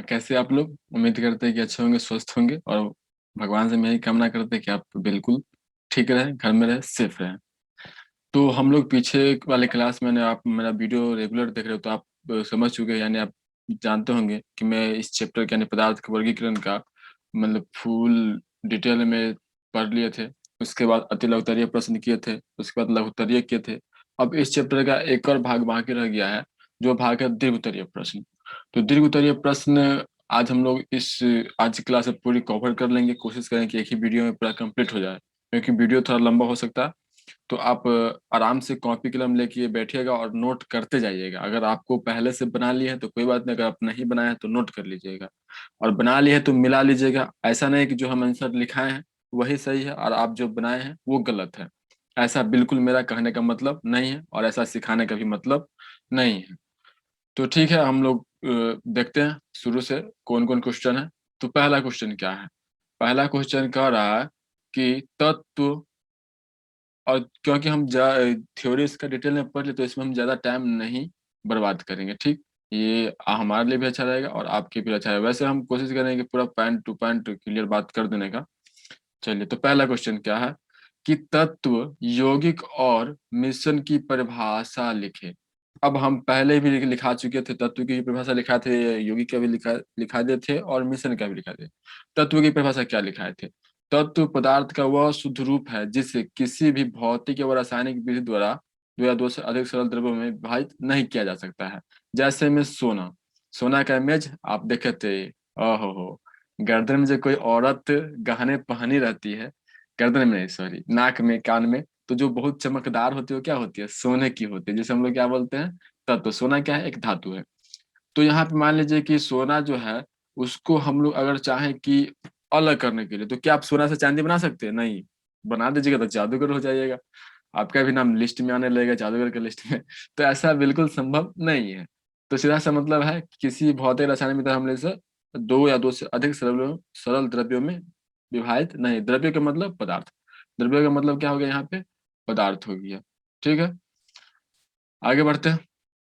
कैसे आप लोग? उम्मीद करते हैं कि अच्छे होंगे, स्वस्थ होंगे और भगवान से मैं यही कामना करते हैं कि आप बिल्कुल ठीक रहें, घर में रहें, सेफ रहें। तो हम लोग पीछे वाले क्लास में आप मेरा वीडियो रेगुलर देख रहे हो तो आप समझ चुके हैं, यानी आप जानते होंगे कि मैं इस चैप्टर के यानी पदार्थ के वर्गीकरण का मतलब फुल डिटेल में पढ़ लिए थे। उसके बाद अति लघुत्तरीय प्रश्न किए थे, उसके बाद लघुत्तरीय किए थे। अब इस चैप्टर का एक और भाग बाकी रह गया है, जो भाग है दीर्घ उत्तरीय प्रश्न। तो दीर्घ उत्तरीय प्रश्न आज हम लोग इस आज की क्लास में पूरी कवर कर लेंगे। कोशिश करें कि एक ही वीडियो में पूरा कंप्लीट हो जाए, क्योंकि वीडियो थोड़ा लंबा हो सकता है। तो आप आराम से कॉपी कलम लेके बैठिएगा और नोट करते जाइएगा। अगर आपको पहले से बना लिए है तो कोई बात नहीं, अगर आप नहीं बनाए हैं तो नोट कर लीजिएगा, और बना लिए है तो मिला लीजिएगा। ऐसा नहीं कि जो हम आंसर लिखाए हैं वही सही है और आप जो बनाए हैं वो गलत है। ऐसा बिल्कुल मेरा कहने का मतलब नहीं है, और ऐसा सिखाने का भी मतलब नहीं है। तो ठीक है, हम लोग देखते हैं शुरू से कौन कौन क्वेश्चन है। तो पहला क्वेश्चन क्या है? पहला क्वेश्चन कह रहा है कि तत्व, और क्योंकि हम थ्योरी इसका डिटेल में पढ़ ले तो इसमें हम ज्यादा टाइम नहीं बर्बाद करेंगे। ठीक, ये हमारे लिए भी अच्छा रहेगा और आपके भी अच्छा रहेगा। वैसे हम कोशिश करेंगे कि पूरा पॉइंट टू पॉइंट क्लियर बात कर देने का। चलिए, तो पहला क्वेश्चन क्या है कि तत्व, यौगिक और मिश्रण की परिभाषा लिखे। अब हम पहले भी लिखा चुके थे, तत्व की परिभाषा लिखा थे, यौगिक का भी लिखा दिए थे और मिश्रण का भी लिखा थे। तत्व की परिभाषा क्या लिखाए थे? तत्व पदार्थ का वह शुद्ध रूप है जिसे किसी भी भौतिक या रासायनिक विधि द्वारा दो या दो से अधिक सरल द्रव्यों में विभाजित नहीं किया जा सकता है। जैसे में सोना, सोना का इमेज आप देखे थे। ओहो, गर्दन में जो कोई औरत गहने पहनी रहती है, गर्दन में नहीं, सॉरी, नाक में, कान में, तो जो बहुत चमकदार होती है वो क्या होती है? सोने की होती है, जिसे हम लोग क्या बोलते हैं? तत्व। सोना क्या है? एक धातु है। तो यहाँ पे मान लीजिए कि सोना जो है, उसको हम लोग अगर चाहें कि अलग करने के लिए, तो क्या आप सोना से चांदी बना सकते हैं? नहीं। बना दीजिएगा तो जादूगर हो जाइएगा, आपका भी नाम लिस्ट में आने लगेगा, जादूगर के लिस्ट में। तो ऐसा बिल्कुल संभव नहीं है। तो सीधा सा मतलब है कि किसी भौतिक रासायनिक विधि हमले से दो या दो से अधिक सरल सरल द्रव्यों में विभाजित नहीं। द्रव्य का मतलब पदार्थ, द्रव्य का मतलब क्या हो गया यहाँ पे? पदार्थ हो गया। ठीक है, आगे बढ़ते हैं।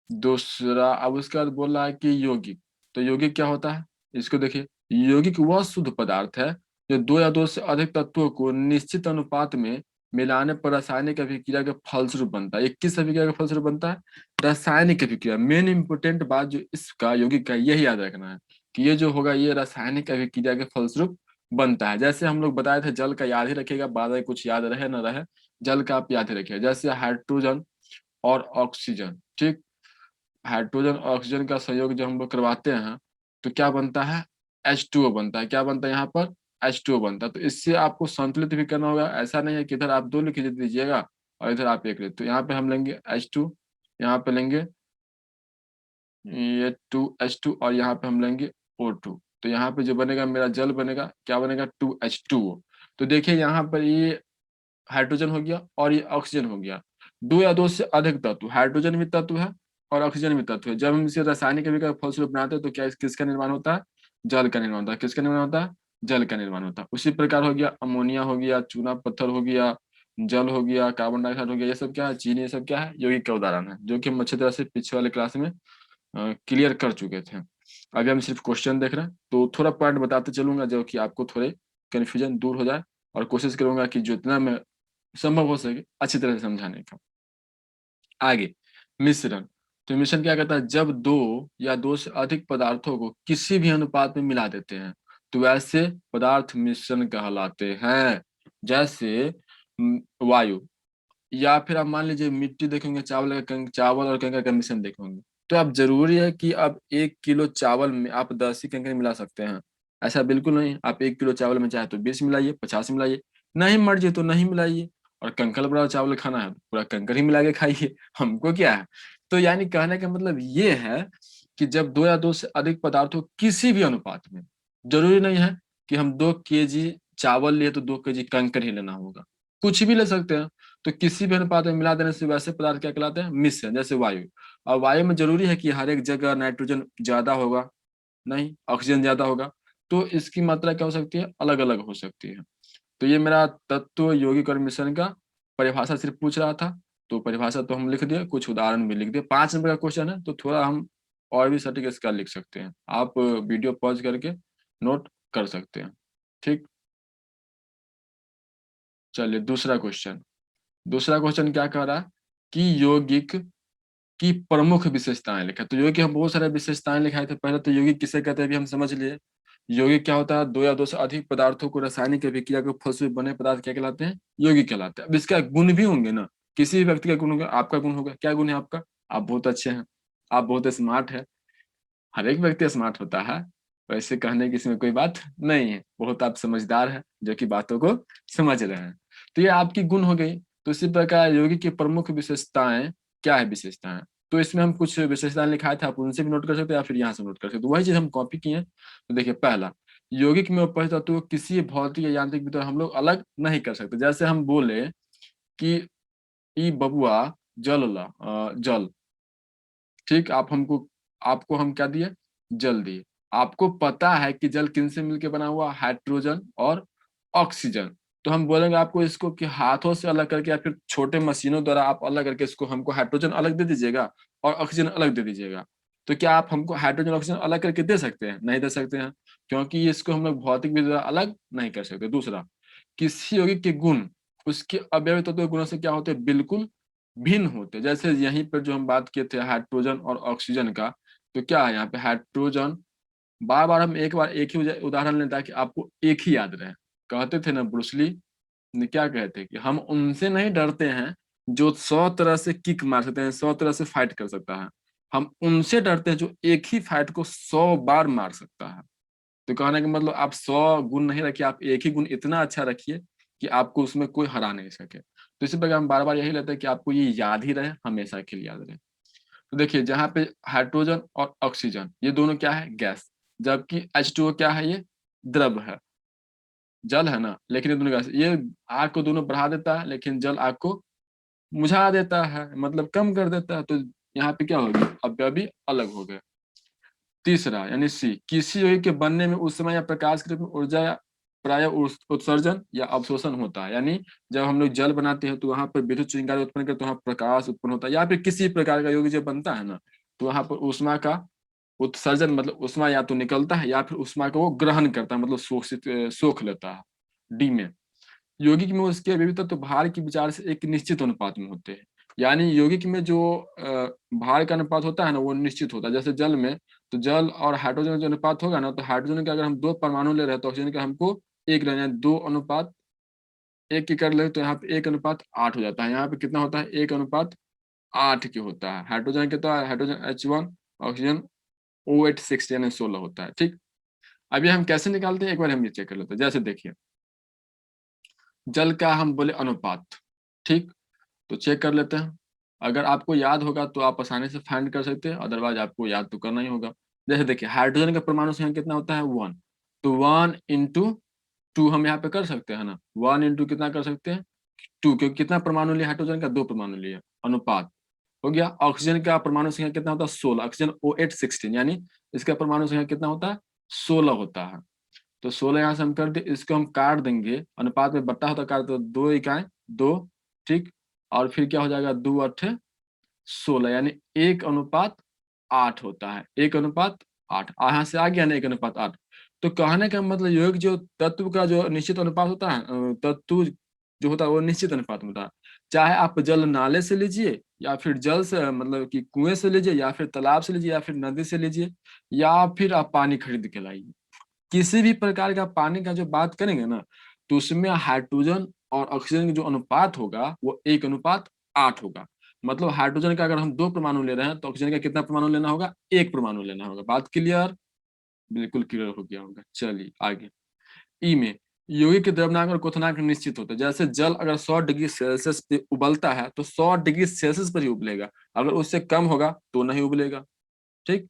दूसरा, अब उसके बाद बोल रहा है कि यौगिक। तो यौगिक क्या होता है? इसको देखिए, यौगिक वह शुद्ध पदार्थ है जो दो या दो से अधिक तत्वों को निश्चित अनुपात में मिलाने पर रासायनिक अभिक्रिया के फलस्वरूप बनता है। ये किस अभिक्रिया के फलस्वरूप बनता है? रासायनिक अभिक्रिया। मेन इंपोर्टेंट बात जो इसका यौगिक का यही याद रखना है कि ये जो होगा ये रासायनिक अभिक्रिया के फलस्वरूप बनता है। जैसे हम लोग बताए थे, जल का याद ही रखिएगा, बाद में कुछ याद रहे ना रहे, जल का आप याद ही रखिएगा। जैसे हाइड्रोजन और ऑक्सीजन, ठीक, हाइड्रोजन और ऑक्सीजन का संयोग जब हम लोग करवाते हैं तो क्या बनता है? H2O बनता है। क्या बनता है यहाँ पर? H2O बनता है। तो इससे आपको संतुलित भी करना होगा। ऐसा नहीं है कि इधर आप दो लिख दीजिएगा और इधर आप एक लिख। तो यहाँ पे हम लेंगे H2, यहाँ पे लेंगे ये 2H2, और यहाँ पे हम लेंगे O2। तो यहाँ पे जो बनेगा मेरा जल बनेगा, क्या बनेगा? 2H2O। तो देखिए यहाँ पर ये हाइड्रोजन हो गया और ये ऑक्सीजन हो गया। दो या दो से अधिक तत्व, हाइड्रोजन भी तत्व है और ऑक्सीजन भी तत्व है। जब हम इसे रासायनिक अभिक्रिया का फलस्वरूप बनाते हैं तो क्या किसका निर्माण होता है? जल का निर्माण होता है। किसका निर्माण होता है? जल का निर्माण होता है। उसी प्रकार हो गया अमोनिया, हो गया चूना पत्थर, हो गया जल, हो गया कार्बन डाइऑक्साइड, हो गया, ये सब क्या है? चीनी। ये सब क्या है? यौगिक का उदाहरण है, जो कि हम अच्छी तरह से पिछले वाले क्लास में क्लियर कर चुके थे। अभी हम सिर्फ क्वेश्चन देख रहे हैं, तो थोड़ा पॉइंट बताते चलूंगा जो कि आपको थोड़े कन्फ्यूजन दूर हो जाए, और कोशिश करूंगा कि जितना मैं संभव हो सके अच्छी तरह से समझाने का। आगे, मिश्रण। तो मिश्रण क्या करता है? जब दो या दो से अधिक पदार्थों को किसी भी अनुपात में मिला देते हैं तो वैसे पदार्थ मिश्रण कहलाते हैं। जैसे वायु, या फिर आप मान लीजिए मिट्टी देखेंगे, चावल और कंकर का मिश्रण देखेंगे, तो आप जरूरी है कि आप 1 किलो चावल में आप 10 ही कंकर मिला सकते हैं? ऐसा बिल्कुल नहीं। आप 1 किलो चावल में चाहे तो 20 मिलाइए, 50 मिलाइए, नहीं मर्जी तो नहीं मिलाइए। और कंकल बड़ा चावल खाना है तो पूरा कंकर ही मिला के खाइए, हमको क्या है। तो यानी कहने का मतलब ये है कि जब दो या दो से अधिक पदार्थों किसी भी अनुपात में, जरूरी नहीं है कि हम 2 केजी चावल लिए तो 2 केजी कंकर ही लेना होगा, कुछ भी ले सकते हैं। तो किसी भी अनुपात में मिला देने से वैसे पदार्थ क्या कहलाते हैं? मिश्रण। जैसे वायु, और वायु में जरूरी है कि हर एक जगह नाइट्रोजन ज्यादा होगा? नहीं, ऑक्सीजन ज्यादा होगा। तो इसकी मात्रा क्या हो सकती है? अलग अलग हो सकती है। तो ये मेरा तत्व, यौगिक और मिश्रण का परिभाषा सिर्फ पूछ रहा था। तो परिभाषा तो हम लिख दिए, कुछ उदाहरण भी लिख दिए। 5 नंबर का क्वेश्चन है तो थोड़ा हम और भी सटीक इसका लिख सकते हैं। आप वीडियो पॉज करके नोट कर सकते हैं। ठीक, चलिए दूसरा क्वेश्चन क्या कह रहा है कि यौगिक की प्रमुख विशेषताएं लिखा। तो यौगिक की हम बहुत सारे विशेषताएं लिखाए थे। पहले तो यौगिक किसे कहते हैं अभी हम समझ लिए। यौगिक क्या होता है, दो या दो से अधिक पदार्थों को रासायनिक अभिक्रिया के फलस्वरूप बने पदार्थ क्या कहलाते हैं, यौगिक कहलाते हैं। अब इसका गुण भी होंगे ना, किसी भी व्यक्ति का गुण होगा, आपका गुण होगा। क्या गुण है आपका, आप बहुत अच्छे हैं, आप बहुत स्मार्ट है। हर एक व्यक्ति स्मार्ट होता है, वैसे कहने की इसमें कोई बात नहीं है। बहुत आप समझदार है जो कि बातों को समझ रहे हैं। तो ये आपकी गुण हो गई। तो इसी प्रकार यौगिक की प्रमुख विशेषताएं क्या है, विशेषताएं। तो इसमें हम कुछ विशेषताएं लिखाए थे, आप उनसे भी नोट कर सकते हैं या फिर यहाँ से नोट कर सकते हैं। तो वही चीज हम कॉपी किए हैं। तो देखिए, पहला, यौगिक में उपस्थित तत्वों को किसी भौतिक या यांत्रिक विधि हम लोग अलग नहीं कर सकते। जैसे हम बोले कि ई बबुआ जल ला, जल। ठीक, आप हमको, आपको हम क्या दिए, जल दिए। आपको पता है कि जल किन से मिलकर बना हुआ, हाइड्रोजन और ऑक्सीजन। तो हम बोलेंगे आपको इसको कि हाथों से अलग करके या फिर छोटे मशीनों द्वारा आप अलग करके इसको हमको हाइड्रोजन अलग दे दीजिएगा और ऑक्सीजन अलग दे दीजिएगा। तो क्या आप हमको हाइड्रोजन ऑक्सीजन अलग करके दे सकते हैं, नहीं दे सकते हैं, क्योंकि इसको हम लोग भौतिक विधि द्वारा अलग नहीं कर सकते। दूसरा, किसी यौगिक के गुण उसके अवयव तत्व गुणों से क्या होते हैं, बिल्कुल भिन्न होते हैं। जैसे यहीं पर जो हम बात किए थे हाइड्रोजन और ऑक्सीजन का, तो क्या है यहाँ पे हाइड्रोजन, बार बार हम एक बार एक ही उदाहरण लें ताकि आपको एक ही याद रहे। कहते थे ना ब्रूसली ने, क्या कहते कि हम उनसे नहीं डरते हैं जो 100 तरह से किक मार सकते हैं, 100 तरह से फाइट कर सकता है। हम उनसे डरते हैं जो एक ही फाइट को 100 बार मार सकता है। तो कहने का मतलब आप 100 गुण नहीं रखिए, आप एक ही गुण इतना अच्छा रखिए कि आपको उसमें कोई हरा नहीं सके। तो इसी प्रकार हम बार बार यही लेते हैं कि आपको ये याद ही रहे, हमेशा के लिए याद रहे। तो देखिए, जहाँ पे हाइड्रोजन और ऑक्सीजन ये दोनों क्या है, गैस, जबकि H2O क्या है, ये द्रव है, जल है ना। लेकिन ये दोनों गैस, ये आग को दोनों बढ़ा देता है, लेकिन जल आग को मुझा देता है, मतलब कम कर देता है। तो यहाँ पे क्या हो गया, अवयवी अलग हो गए। तीसरा यानी सी, किसी यौगिक के बनने में उस समय या प्रकाश के रूप में ऊर्जा या प्राय उत्सर्जन या अवशोषण होता है। यानी जब हम लोग जल बनाते हैं तो वहां पर विद्युत चिंगारी उत्पन्न करते, वहां प्रकाश उत्पन्न होता है, या फिर किसी प्रकार का यौगिक जब बनता है ना, तो वहां पर ऊष्मा का उत्सर्जन, मतलब ऊष्मा या तो निकलता है या फिर ऊष्मा को वो ग्रहण करता है, मतलब सोख लेता है। डी में, यौगिक में उसके विविध तत्व भार के विचार से एक निश्चित अनुपात में होते हैं। यानी यौगिक में जो भार का अनुपात होता है ना, वो निश्चित होता है। जैसे जल में, तो जल और हाइड्रोजन का जो अनुपात होगा ना, तो हाइड्रोजन का अगर हम 2 परमाणु ले रहे हैं तो ऑक्सीजन का हमको एक लेना है, 2 अनुपात 1 की कर ले तो यहाँ पे 1 अनुपात 8 हो जाता है। यहाँ पे कितना होता है, 1 अनुपात 8 की होता है। हाइड्रोजन कितना है, हाइड्रोजन H1, ऑक्सीजन OH6 यानी 16 होता है। ठीक, अभी हम कैसे निकालते हैं, एक बार हम ये चेक कर लेते हैं। जैसे देखिए, जल का हम बोले अनुपात, ठीक, तो चेक कर लेते हैं। अगर आपको याद होगा तो आप आसानी से फाइंड कर सकते हैं, अदरवाइज आपको याद तो करना ही होगा। जैसे देखिए, हाइड्रोजन का परमाणु संख्या कितना होता है, 1। तो 1 × 2 हम यहाँ पे कर सकते हैं ना, 1 × कितना कर सकते हैं, 2, क्योंकि कितना परमाणु लिया हाइड्रोजन का, 2 परमाणु लिया, अनुपात हो गया। ऑक्सीजन का परमाणु संख्या कितना होता है, 16, ऑक्सीजन OH16, यानी इसका परमाणु संख्या कितना होता है, 16 होता है। तो 16 यहाँ से हम कर दे, इसको हम काट देंगे, अनुपात में बट्टा होता है, काट दो, 2 इकाई 2, ठीक, और फिर क्या हो जाएगा, 2 × 8 = 16, यानी 1 अनुपात 8 होता है, 1 अनुपात 8 यहाँ से आ गया ना, 1 अनुपात 8। तो कहने का मतलब यौगिक जो तत्व का जो निश्चित अनुपात होता है, तत्व जो होता है वो निश्चित अनुपात में होता है। चाहे आप जल नाले से लीजिए या फिर जल से, मतलब कि कुएं से लीजिए या फिर तालाब से लीजिए या फिर नदी से लीजिए, या फिर आप पानी खरीद के लाइए, किसी भी प्रकार का पानी का जो बात करेंगे ना, तो उसमें हाइड्रोजन और ऑक्सीजन का जो अनुपात होगा वो 1 अनुपात 8 होगा। मतलब हाइड्रोजन का अगर हम 2 परमाणु ले रहे हैं तो ऑक्सीजन का कितना परमाणु लेना होगा, 1 परमाणु लेना होगा। बात क्लियर, बिल्कुल क्लियर हो गया होगा। चलिए आगे, ई में, यौगिक के द्रव्यनांक और क्वथनांक निश्चित होते हैं। जैसे जल अगर 100 डिग्री सेल्सियस पे उबलता है तो 100 डिग्री सेल्सियस पर ही उबलेगा, अगर उससे कम होगा तो नहीं उबलेगा। ठीक,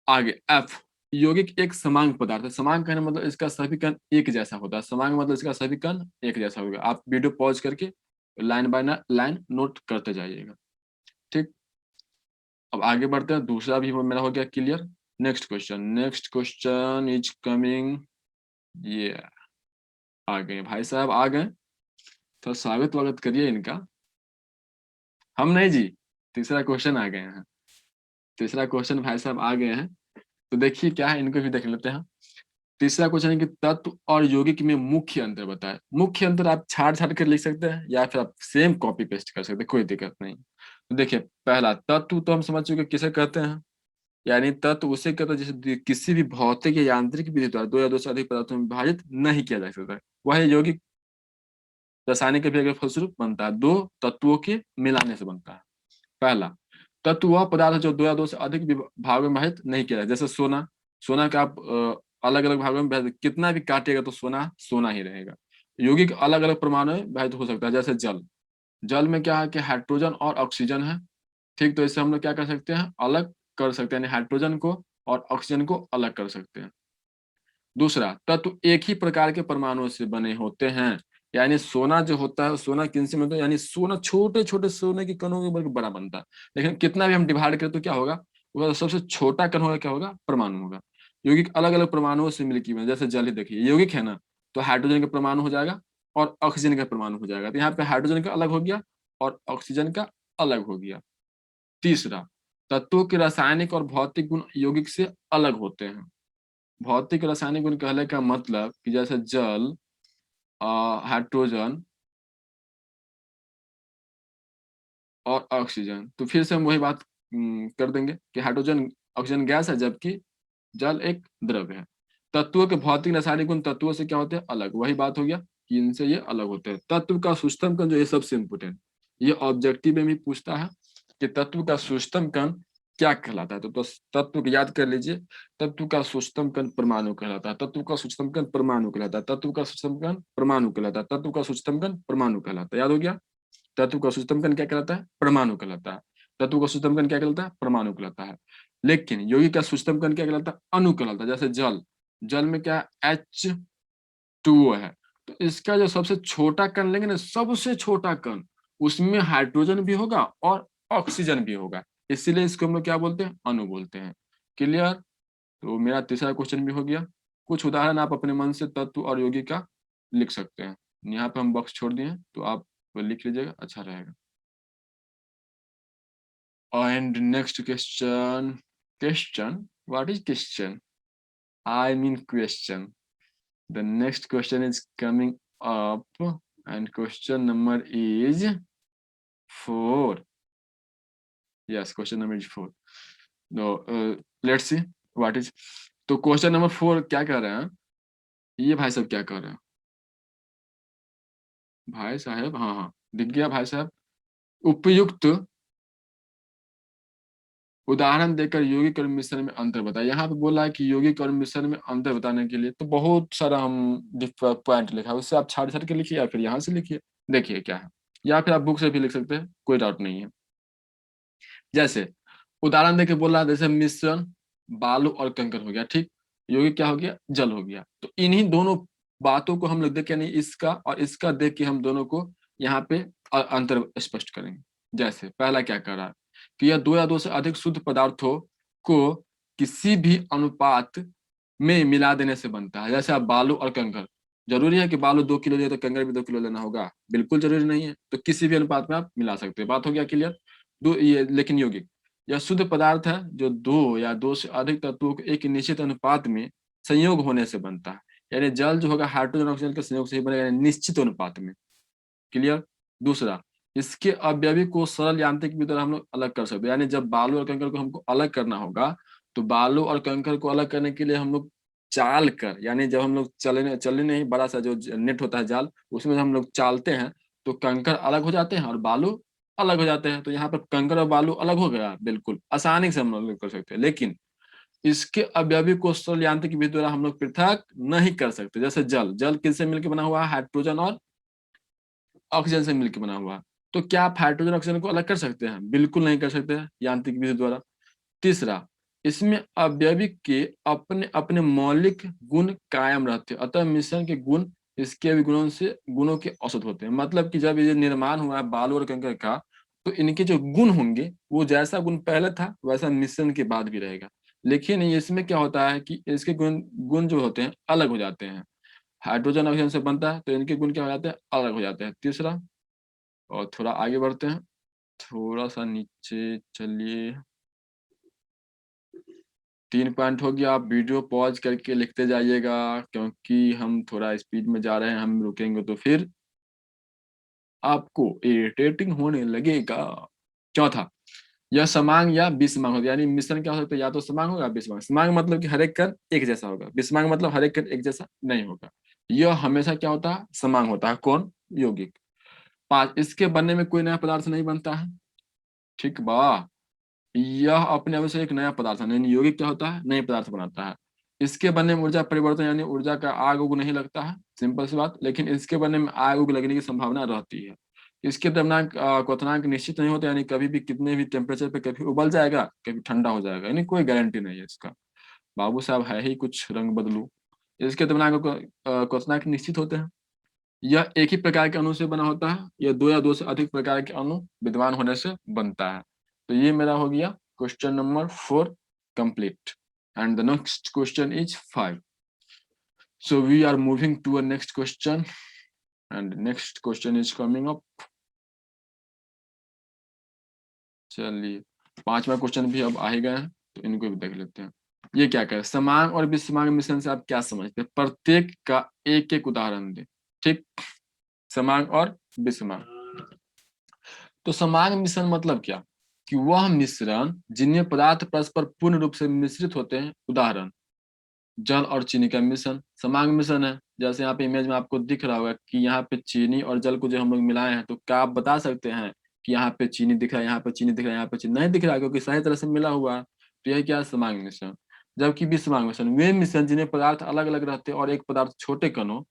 आगे एफ, यौगिक एक समांग पदार्थ है। समांग कहने मतलब इसका सभी कण एक जैसा होता है, समांग मतलब इसका सभी कण एक जैसा होगा। आप वीडियो पॉज करके लाइन बाय लाइन नोट करते जाइएगा। ठीक, अब आगे बढ़ते हैं, दूसरा भी मेरा हो गया clear. Next question is coming, ये आ गए भाई साहब, आ गए, तो स्वागत वागत करिए इनका। हम नहीं जी, तीसरा क्वेश्चन आ गए हैं। तीसरा क्वेश्चन भाई साहब आ गए हैं, तो देखिए क्या है, इनको भी देख लेते हैं। तीसरा क्वेश्चन है कि तत्व और यौगिक में मुख्य अंतर बताएं। मुख्य अंतर आप छाट छाट कर लिख सकते हैं या फिर आप सेम कॉपी पेस्ट कर सकते हैं, कोई दिक्कत नहीं। तो देखिए पहला तत्व तो हम समझ चुके किसे कहते हैं, यानी तत्व उसे कहते हैं जिसे किसी भी भौतिक या यांत्रिक विधि द्वारा दो या दो से अधिक पदार्थों में विभाजित नहीं किया जा सकता है। वह यौगिक रासायनिक अभिक्रिया के फलस्वरूप बनता है, दो तत्वों के मिलाने से बनता है। पहला तत्व वह पदार्थ है जो दो या दो से अधिक भागों में विभाजित नहीं किया जाए, जैसे सोना। सोना का आप अलग अलग भागों में कितना भी काटिएगा तो सोना सोना ही रहेगा। यौगिक अलग अलग परमाणु में विभाजित हो सकता है, जैसे जल। जल में क्या है कि हाइड्रोजन और ऑक्सीजन है, ठीक। तो इससे हम लोग क्या कर सकते हैं, अलग कर सकते हैं, यानी हाइड्रोजन को और ऑक्सीजन को अलग कर सकते हैं। दूसरा तत्व एक ही प्रकार के परमाणुओं से बने होते हैं, यानी सोना जो होता है सोना किन से बनता है, यानी सोना छोटे छोटे सोने के कणों के बल्कि बड़ा बनता है, लेकिन कितना भी हम डिवाइड करें तो क्या होगा, वो सबसे छोटा कण होगा, क्या होगा, परमाणु होगा। यौगिक अलग अलग परमाणुओं से मिलकर बने, जैसे जल ही देखिए यौगिक है ना, तो हाइड्रोजन का परमाणु हो जाएगा और ऑक्सीजन का परमाणु हो जाएगा, तो यहाँ पे हाइड्रोजन का अलग हो गया और ऑक्सीजन का अलग हो गया। तीसरा तत्वों के रासायनिक और भौतिक गुण यौगिक से अलग होते हैं। भौतिक रासायनिक गुण कहने का मतलब कि जैसे जल, हाइड्रोजन और ऑक्सीजन, तो फिर से हम वही बात कर देंगे कि हाइड्रोजन ऑक्सीजन गैस है जबकि जल एक द्रव है। तत्वों के भौतिक रासायनिक गुण तत्वों से क्या होते हैं, अलग, वही बात हो गया कि इनसे ये अलग होते हैं। तत्व का सूक्ष्म कण जो ये सबसे इंपोर्टेंट, ये ऑब्जेक्टिव में भी पूछता है कि तत्व का सूक्ष्म कण क्या कहलाता है, तो तत्व को याद कर लीजिए। तत्व का सूक्ष्म कण परमाणु कहलाता है, तत्व का सूक्ष्म कण परमाणु कहलाता है, तत्व का सूक्ष्म कण परमाणु कहलाता है, तत्व का सूक्ष्म कण परमाणु कहलाता है, याद हो गया। तत्व का सूक्ष्म कण क्या कहलाता है, परमाणु कहलाता है। तत्व का सूक्ष्म कण क्या कहलाता है, परमाणु कहलाता है। लेकिन यौगिक का सूक्ष्म कण क्या कहलाता है, अणु कहलाता है। जैसे जल, जल में क्या H2O है, तो इसका जो सबसे छोटा कण लेंगे ना, सबसे छोटा कण, उसमें हाइड्रोजन भी होगा और ऑक्सीजन भी होगा, इसीलिए इसको हम लोग क्या बोलते हैं, अणु बोलते हैं। क्लियर। तो मेरा तीसरा क्वेश्चन भी हो गया। कुछ उदाहरण आप अपने मन से तत्व और यौगिक का लिख सकते हैं, यहाँ पे हम बॉक्स छोड़ दिए हैं, तो आप लिख लीजिएगा, अच्छा रहेगा। And next question. Question? What is question? I mean question. The next question is coming up, and question number is 4. Yes, question number is 4. No, let's see what is. तो क्वेश्चन नंबर 4 क्या कह रहे हैं, ये भाई साहब क्या कह रहे हैं, भाई साहब, हाँ हाँ दिख गया भाई साहब। उपयुक्त उदाहरण देकर यौगिक और मिश्रण में अंतर बताए। यहाँ पे बोला है कि यौगिक और मिश्रण में अंतर बताने के लिए तो बहुत सारा हम पॉइंट लिखा है, उससे आप छाट छाट के लिखिए या फिर यहाँ से लिखिए, देखिए क्या है, या फिर आप बुक से भी लिख सकते हैं, कोई डाउट नहीं है। जैसे उदाहरण देके बोला है, जैसे मिश्रण बालू और कंकड़ हो गया, ठीक। यौगिक क्या हो गया, जल हो गया। तो इन्हीं दोनों बातों को हम लोग देख के, नहीं इसका और इसका देख के हम दोनों को यहाँ पे अंतर स्पष्ट करेंगे। जैसे पहला क्या कर रहा है कि यह दो या दो से अधिक शुद्ध पदार्थों को किसी भी अनुपात में मिला देने से बनता है। जैसे आप बालू और कंकड़, जरूरी है कि बालू 2 किलो लिया तो कंकड़ भी 2 किलो लेना होगा, बिल्कुल जरूरी नहीं है, तो किसी भी अनुपात में आप मिला सकते हैं, बात हो गया क्लियर। दो ये लेकिन यौगिक यह शुद्ध पदार्थ है जो दो या दो से अधिक तत्वों के एक निश्चित अनुपात में संयोग होने से बनता है, यानी जल जो होगा हाइड्रोजन ऑक्सीजन के संयोग से ही बनेगा, यानी निश्चित अनुपात में। क्लियर। दूसरा, इसके अवयवी को सरल यांत्रिक विधि द्वारा हम लोग अलग कर सकते हैं, यानी जब बालू और कंकड़ को हमको अलग करना होगा, तो बालू और कंकड़ को अलग करने के लिए हम लोग चाल कर, यानी जब हम लोग चलने चलने नहीं, बड़ा सा जो नेट होता है जाल, उसमें हम लोग चालते हैं, तो कंकड़ अलग हो जाते हैं और बालू अलग हो जाते हैं। तो यहाँ पर कंकड़ और बालू अलग हो गया, बिल्कुल आसानी से हम लोग कर सकते हैं। लेकिन इसके अवयवी को सरल यांत्रिक विधि द्वारा हम लोग पृथक नहीं कर सकते। जैसे जल, जल किससे मिलकर बना हुआ है, हाइड्रोजन और ऑक्सीजन से मिलकर बना हुआ, तो क्या आप हाइड्रोजन ऑक्सीजन को अलग कर सकते हैं, बिल्कुल नहीं कर सकते हैं यांत्रिक विधि द्वारा। तीसरा, इसमें अवयविक के अपने अपने मौलिक गुण कायम रहते हैं, अतः मिश्रण के गुण इसके भी गुणों से गुणों के औसत होते हैं। मतलब कि जब ये निर्माण हुआ है बालू और कंकड़ का, तो इनके जो गुण होंगे वो जैसा गुण पहले था वैसा मिश्रण के बाद भी रहेगा। लेकिन इसमें क्या होता है कि इसके गुण गुण जो होते हैं अलग हो जाते हैं, हाइड्रोजन ऑक्सीजन से बनता है तो इनके गुण क्या हो जाते हैं, अलग हो जाते हैं। तीसरा, और थोड़ा आगे बढ़ते हैं, थोड़ा सा नीचे चलिए, 3 पॉइंट हो गया। आप वीडियो पॉज करके लिखते जाइएगा, क्योंकि हम थोड़ा स्पीड में जा रहे हैं, हम रुकेंगे तो फिर आपको इरिटेटिंग होने लगेगा। चौथा, यह समांग या विषमांग होता है, यानी मिश्रण क्या हो सकता है, या तो समांग होगा विषमांग। समांग मतलब कि हर एक कण एक जैसा होगा, विषमांग मतलब हर एक कण एक जैसा नहीं होगा। यह हमेशा क्या होता है, समांग होता है। कौन? यौगिक। 5, इसके बनने में कोई नया पदार्थ नहीं बनता है। ठीक बा, यह अपने आप से एक नया पदार्थ है, यानी यौगिक क्या होता है, नए पदार्थ बनाता है। इसके बनने में ऊर्जा परिवर्तन यानी ऊर्जा का आग उग नहीं लगता है, सिंपल सी बात। लेकिन इसके बनने में आग उग लगने की संभावना रहती है। इसके द्रव्यमान क्वथनांक निश्चित नहीं होता, यानी कभी भी कितने भी टेम्परेचर पे कभी उबल जाएगा, कभी ठंडा हो जाएगा, यानी कोई गारंटी नहीं है इसका। बाबू साहब है ही कुछ रंग बदलू। इसके द्रव्यमान क्वथनांक निश्चित होते हैं। यह एक ही प्रकार के अणु से बना होता है, यह 2 या 2 से अधिक प्रकार के अणु विद्यमान होने से बनता है। तो ये मेरा हो गया question number 4 complete. And the next question is 5। So we are moving to a next question, and next question is coming up. चलिए, 5वां क्वेश्चन भी अब आ ही गए हैं, तो इनको भी देख लेते हैं। ये क्या कहे, समांग और विषमांग मिश्रण से आप क्या समझते हैं? प्रत्येक का एक एक उदाहरण दे। ठीक, समांग और विषमांग। तो समांग मिश्रण मतलब क्या, कि वह मिश्रण जिनमें पदार्थ परस्पर पूर्ण रूप से मिश्रित होते हैं। उदाहरण, जल और चीनी का मिश्रण समांग मिश्रण है। जैसे यहाँ पे इमेज में आपको दिख रहा होगा कि यहाँ पे चीनी और जल को जो हम लोग मिलाए हैं, तो क्या आप बता सकते हैं कि यहाँ पे चीनी दिख रहा है, यहाँ पे चीनी दिख रहा है, यहाँ पे चीनी नहीं दिख रहा है, क्योंकि सही तरह से मिला हुआ है। तो यह क्या है, समांग मिश्रण। जबकि विषमांग मिश्रण वे मिश्रण जिन्हें पदार्थ अलग अलग रहते हैं और एक पदार्थ छोटे कणों,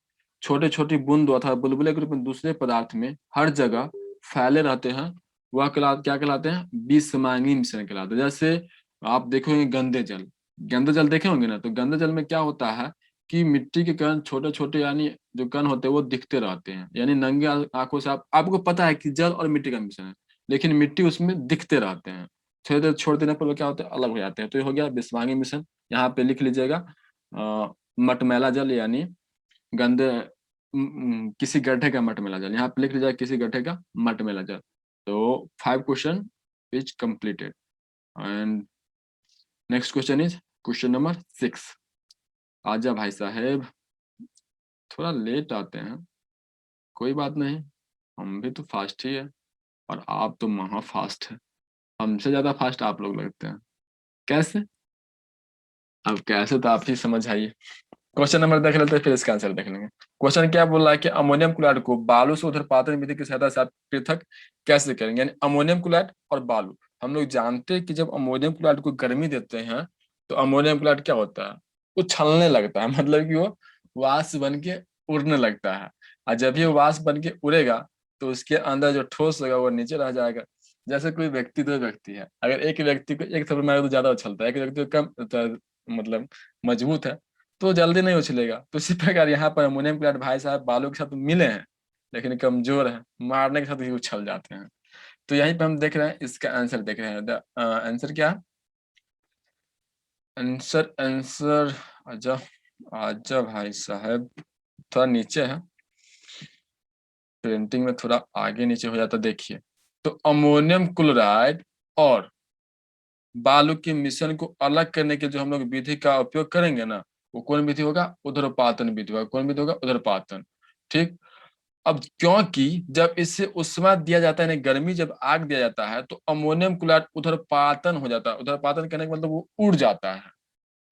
छोटे छोटी बूंद अथवा बुलबुले के रूप में दूसरे पदार्थ में हर जगह फैले रहते हैं, वह क्या कहलाते हैं, विषमांगी मिश्रण कहलाते हैं। जैसे आप देखोगे गंदे जल देखे होंगे ना, तो गंदे जल में क्या होता है कि मिट्टी के कण छोटे छोटे, यानी जो कण होते हैं वो दिखते रहते हैं, यानी नंगे आंखों से आपको पता है कि जल और मिट्टी का मिश्रण है, लेकिन मिट्टी उसमें दिखते रहते हैं। थोड़ी देर छोड़ देने पर वो क्या होते हैं, अलग हो जाते हैं। तो ये हो गया विषमांगी मिश्रण। यहाँ पे लिख लीजिएगा मटमैला जल, यानी गंदे किसी गड्ढे का मटमैला जल। यहाँ पे लिख लीजिएगा किसी गड्ढे का मटमैला जल। तो 5 question is completed. And next question is question number 6। आजा भाई साहेब, थोड़ा लेट आते हैं, कोई बात नहीं, हम भी तो फास्ट ही है, और आप तो महा फास्ट है। हमसे ज्यादा फास्ट आप लोग लगते हैं। कैसे? अब कैसे तो आप ही समझ आइए। क्वेश्चन नंबर देख लेते हैं, फिर इसका आंसर देख लेंगे। क्वेश्चन क्या बोल रहा है कि अमोनियम क्लोराइड को बालू से ऊर्ध्वपातन विधि की सहायता से आप पृथक कैसे करेंगे, यानी अमोनियम क्लोराइड और बालू। हम लोग जानते हैं कि जब अमोनियम क्लोराइड को गर्मी देते हैं, तो अमोनियम क्लोराइड क्या होता है, वो छलने लगता है, मतलब कि वो वाष्प बन के उड़ने लगता है। और जब भी वो वाष्प बन के उड़ेगा, तो उसके अंदर जो ठोस होगा वो नीचे रह जाएगा। जैसे कोई व्यक्ति, दो व्यक्ति है, अगर एक व्यक्ति को एक थप्पड़ मारे तो ज्यादा उछलता है, एक व्यक्ति को कम मतलब मजबूत है तो जल्दी नहीं उछलेगा। तो इसी प्रकार यहाँ पर अमोनियम क्लोराइड भाई साहब बालू के साथ मिले हैं, लेकिन कमजोर है, मारने के साथ ही उछल जाते हैं। तो यहीं पे हम देख रहे हैं, इसका आंसर देख रहे हैं। आंसर क्या, आंसर आंसर आजा आजा भाई साहब, थोड़ा नीचे है, प्रिंटिंग में थोड़ा आगे नीचे हो जाता, देखिए। तो अमोनियम क्लोराइड और बालू के मिश्रण को अलग करने के जो हम लोग विधि का उपयोग करेंगे ना, वो कौन विधि होगा, उध्र्वपातन विधि होगा। कौन विधि होगा, उध्र्वपातन। ठीक। अब क्योंकि जब इससे उष्मा दिया जाता है, यानी गर्मी जब आग दिया जाता है, तो अमोनियम क्लोराइड उध्र्वपातन हो जाता है। उध्र्वपातन करने का मतलब वो उड़ जाता है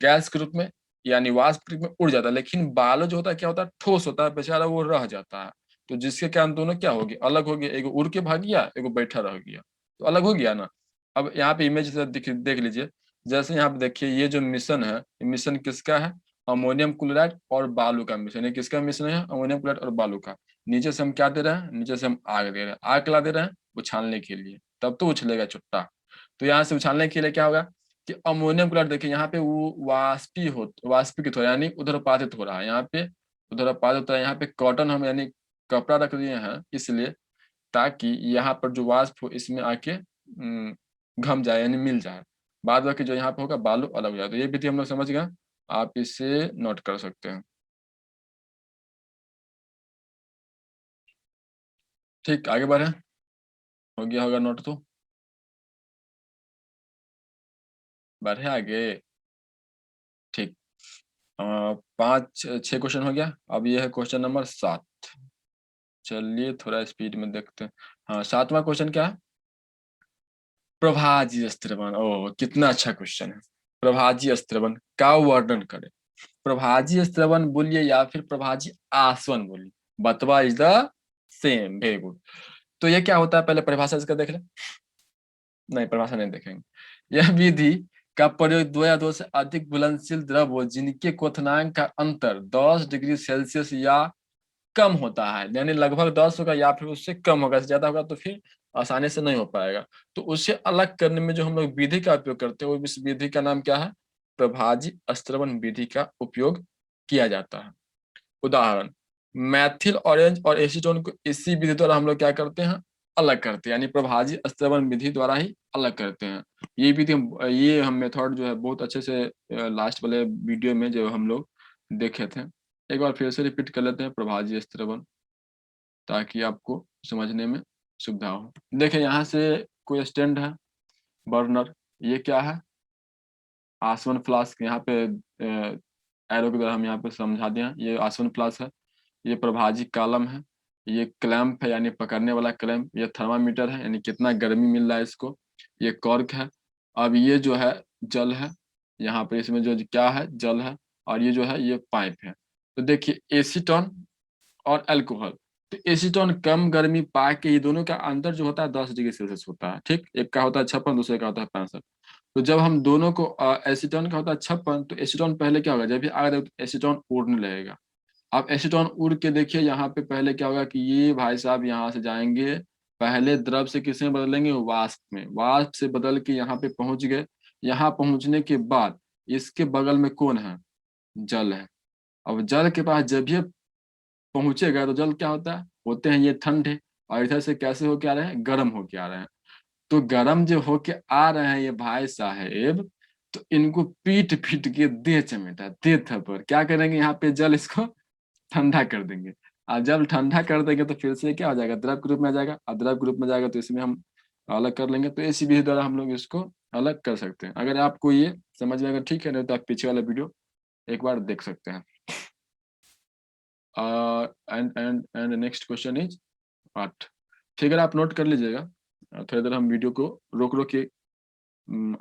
गैस के रूप में, यानी वाष्प के रूप में उड़ जाता है। लेकिन बालू जो होता है क्या होता है, ठोस होता है, बेचारा वो रह जाता है। तो जिसके कारण दोनों क्या हो गया, अलग हो गया, एगो उड़ के भाग गया, एगो बैठा रह गया, तो अलग हो गया ना। अब यहाँ पे इमेज से देख लीजिए। जैसे यहाँ पे देखिए, ये जो मिश्रण है, ये मिश्रण किसका है, अमोनियम क्लोराइड और बालू का मिश्रण। ये किसका मिश्रण है, अमोनियम क्लोराइड और बालू का। नीचे से हम क्या दे रहे हैं, नीचे से हम आग दे रहे हैं। आग ला दे रहे हैं उछालने के लिए, तब तो उछलेगा छुट्टा। तो यहाँ से उछालने के लिए क्या होगा कि अमोनियम क्लोराइड, देखिए यहाँ पे वो वाष्पीकृत हो, यानी उध्र्वपातित हो रहा है। यहाँ पे उध्र्वपातित होता है। यहाँ पे कॉटन हम यानी कपड़ा रख दिए हैं, इसलिए ताकि यहाँ पर जो वाष्प हो इसमें आके घम जाए, यानी मिल जाए। बाद बाकी जो यहाँ पे होगा बालू अलग हो जाए। तो ये विधि हम लोग समझ गए, आप इसे नोट कर सकते हैं। ठीक, आगे बढ़े, हो गया होगा नोट तो, बढ़े आगे। 5 6 क्वेश्चन हो गया। अब ये है क्वेश्चन नंबर 7। चलिए थोड़ा स्पीड में देखते हैं। हाँ, 7वां क्वेश्चन क्या है? प्रभाजी अस्त्रवन। ओह, कितना अच्छा क्वेश्चन है। प्रभाजी अस्त्रवन का वर्णन करें। प्रभाजी स्त्रवन बोलिए या फिर प्रभाजी आसवन बोलिए, बतवा is the same. Very good. तो ये क्या होता है, पहले परिभाषा इसका देख ले। नहीं, परिभाषा नहीं देखेंगे। यह विधि का प्रयोग दो या दो से अधिक घुलनशील द्रव हो जिनके क्वथनांक का अंतर 10 डिग्री सेल्सियस या कम होता है, यानी लगभग 10 होगा या फिर उससे कम होगा। ज्यादा होगा तो फिर आसानी से नहीं हो पाएगा। तो उससे अलग करने में जो हम लोग विधि का उपयोग करते हैं, वो इस विधि का नाम क्या है? प्रभाजी अस्त्रवन विधि का उपयोग किया जाता है। उदाहरण, मैथिल ऑरेंज और एसीटोन को इसी विधि द्वारा हम लोग क्या करते हैं? अलग करते हैं, यानी प्रभाजी अस्त्रवन विधि द्वारा ही अलग करते हैं। ये विधि ये हम मेथड जो है बहुत अच्छे से लास्ट वाले वीडियो में जो हम लोग देखे थे। एक बार फिर से रिपीट कर लेते हैं प्रभाजी अस्त्रवन, ताकि आपको समझने में सुविधा हो। देखिए यहाँ से कोई स्टैंड है, बर्नर। ये क्या है? आसवन फ्लास्क। यहाँ पे एरो के द्वारा हम यहाँ पे समझा दिए हैं, ये आसवन फ्लास्क है। ये प्रभाजी कॉलम है। ये क्लैंप है, यानी पकड़ने वाला क्लैंप। ये थर्मामीटर है, यानी कितना गर्मी मिल रहा है इसको। ये कॉर्क है। अब ये जो है जल है। यहाँ पे इसमें जो क्या है, जल है। और ये जो है ये पाइप है। तो देखिए एसीटोन और अल्कोहल। तो एसीटोन कम गर्मी पा के, ये दोनों का अंतर जो होता है 10 डिग्री सेल्सियस होता है। ठीक, एक का होता है 56, दूसरे का होता है 65। तो जब हम दोनों को एसीटोन का होता है 56, तो एसीटोन पहले क्या होगा, जब भी आग तो एसीटोन उड़ने लगेगा। अब एसीटोन उड़ के देखिए यहाँ पे पहले क्या होगा कि ये भाई साहब यहाँ से जाएंगे, पहले द्रव से किस में बदलेंगे? वाष्प में। वाष्प से बदल के यहाँ पे पहुंच गए। यहाँ पहुंचने के बाद इसके बगल में कौन है? जल है। अब जल के पास जब ये पहुंचेगा तो जल क्या होता है, होते हैं ये ठंडे, और इधर से कैसे होके आ रहे हैं? गर्म होके आ रहे हैं। तो गर्म जो होके आ रहे हैं ये भाई साहेब, तो इनको पीट पीट के दे चमेटा, दे थप्पड़ क्या करेंगे? यहाँ पे जल इसको ठंडा कर देंगे। और जब ठंडा कर देंगे तो फिर से क्या हो जाएगा? द्रव के रूप में आ जाएगा। और द्रव के रूप में जाएगा तो इसमें हम अलग कर लेंगे। तो इसी विधि द्वारा हम लोग इसको अलग कर सकते हैं। अगर आपको ये समझ में अगर ठीक है, नहीं तो आप पीछे वाला वीडियो एक बार देख सकते हैं। And next question is 8। ठीक है, आप नोट कर लीजिएगा। थोड़ी देर हम वीडियो को रोक रोक के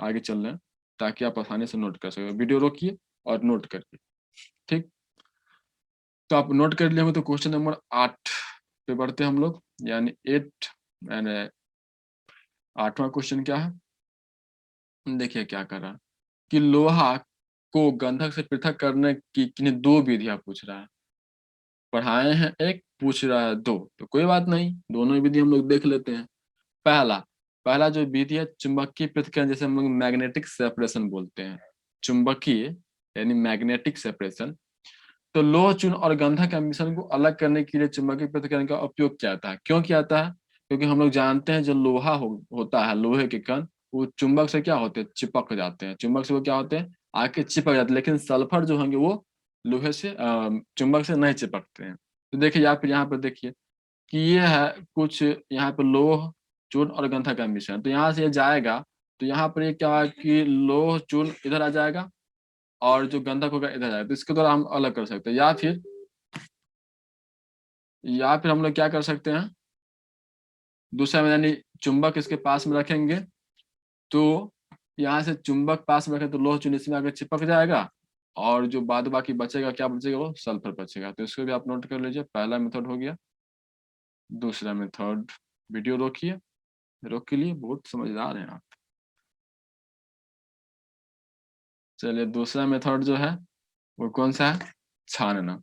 आगे चल रहे हैं, ताकि आप आसानी से नोट कर सकें। वीडियो रोकिए और नोट करिए। ठीक, तो आप नोट कर लिए होंगे। तो क्वेश्चन नंबर 8 पे बढ़ते हैं हम लोग, यानी 8। यानी 8वां क्वेश्चन क्या है? देखिए क्या कर रहा है कि लोहा को गंधक से पृथक करने की किन्हीं दो विधियां पूछ रहा है। पढ़ाए हैं एक, पूछ रहा है दो, तो कोई बात नहीं, दोनों विधि हम लोग देख लेते हैं। पहला पहला जो विधि है चुंबकीय पृथक्करण, जैसे हम लोग मैग्नेटिक सेपरेशन बोलते हैं। चुंबकीय यानी मैग्नेटिक सेपरेशन। तो लोह चूर्ण और गंधक के मिश्रण को अलग करने के लिए चुंबकीय पृथक्करण का उपयोग किया जाता है। क्यों किया जाता है? क्योंकि हम लोग जानते हैं जो लोहा होता है, लोहे के कण, वो चुंबक से क्या होते हैं? चिपक जाते हैं। चुंबक से वो क्या होते हैं? आके चिपक जाते हैं। लेकिन सल्फर जो होंगे वो लोहे से चुंबक से नहीं चिपकते हैं। तो देखिए यहाँ पर देखिए कि ये है कुछ यहाँ पर लोह चूर्ण और गंधक का मिश्रण। तो यहाँ से ये जाएगा, तो यहाँ पर ये क्या है कि लोह चूर्ण इधर आ जाएगा और जो गंधक होगा इधर आएगा। तो इसके द्वारा हम अलग कर सकते हैं। या फिर हम लोग क्या कर सकते हैं, दूसरा में, यानी चुंबक इसके पास में रखेंगे। तो यहाँ से चुंबक पास में रखें तो लोह चूर्ण इसमें आकर चिपक जाएगा, और जो बाद बाकी बचेगा, क्या बचेगा? वो सल्फर बचेगा। तो इसको भी आप नोट कर लीजिए। पहला मेथड हो गया। दूसरा मेथड, वीडियो रोकिए, रोक के लिए बहुत समझदार हैं आप। चलिए दूसरा मेथड जो है वो कौन सा है? छानना।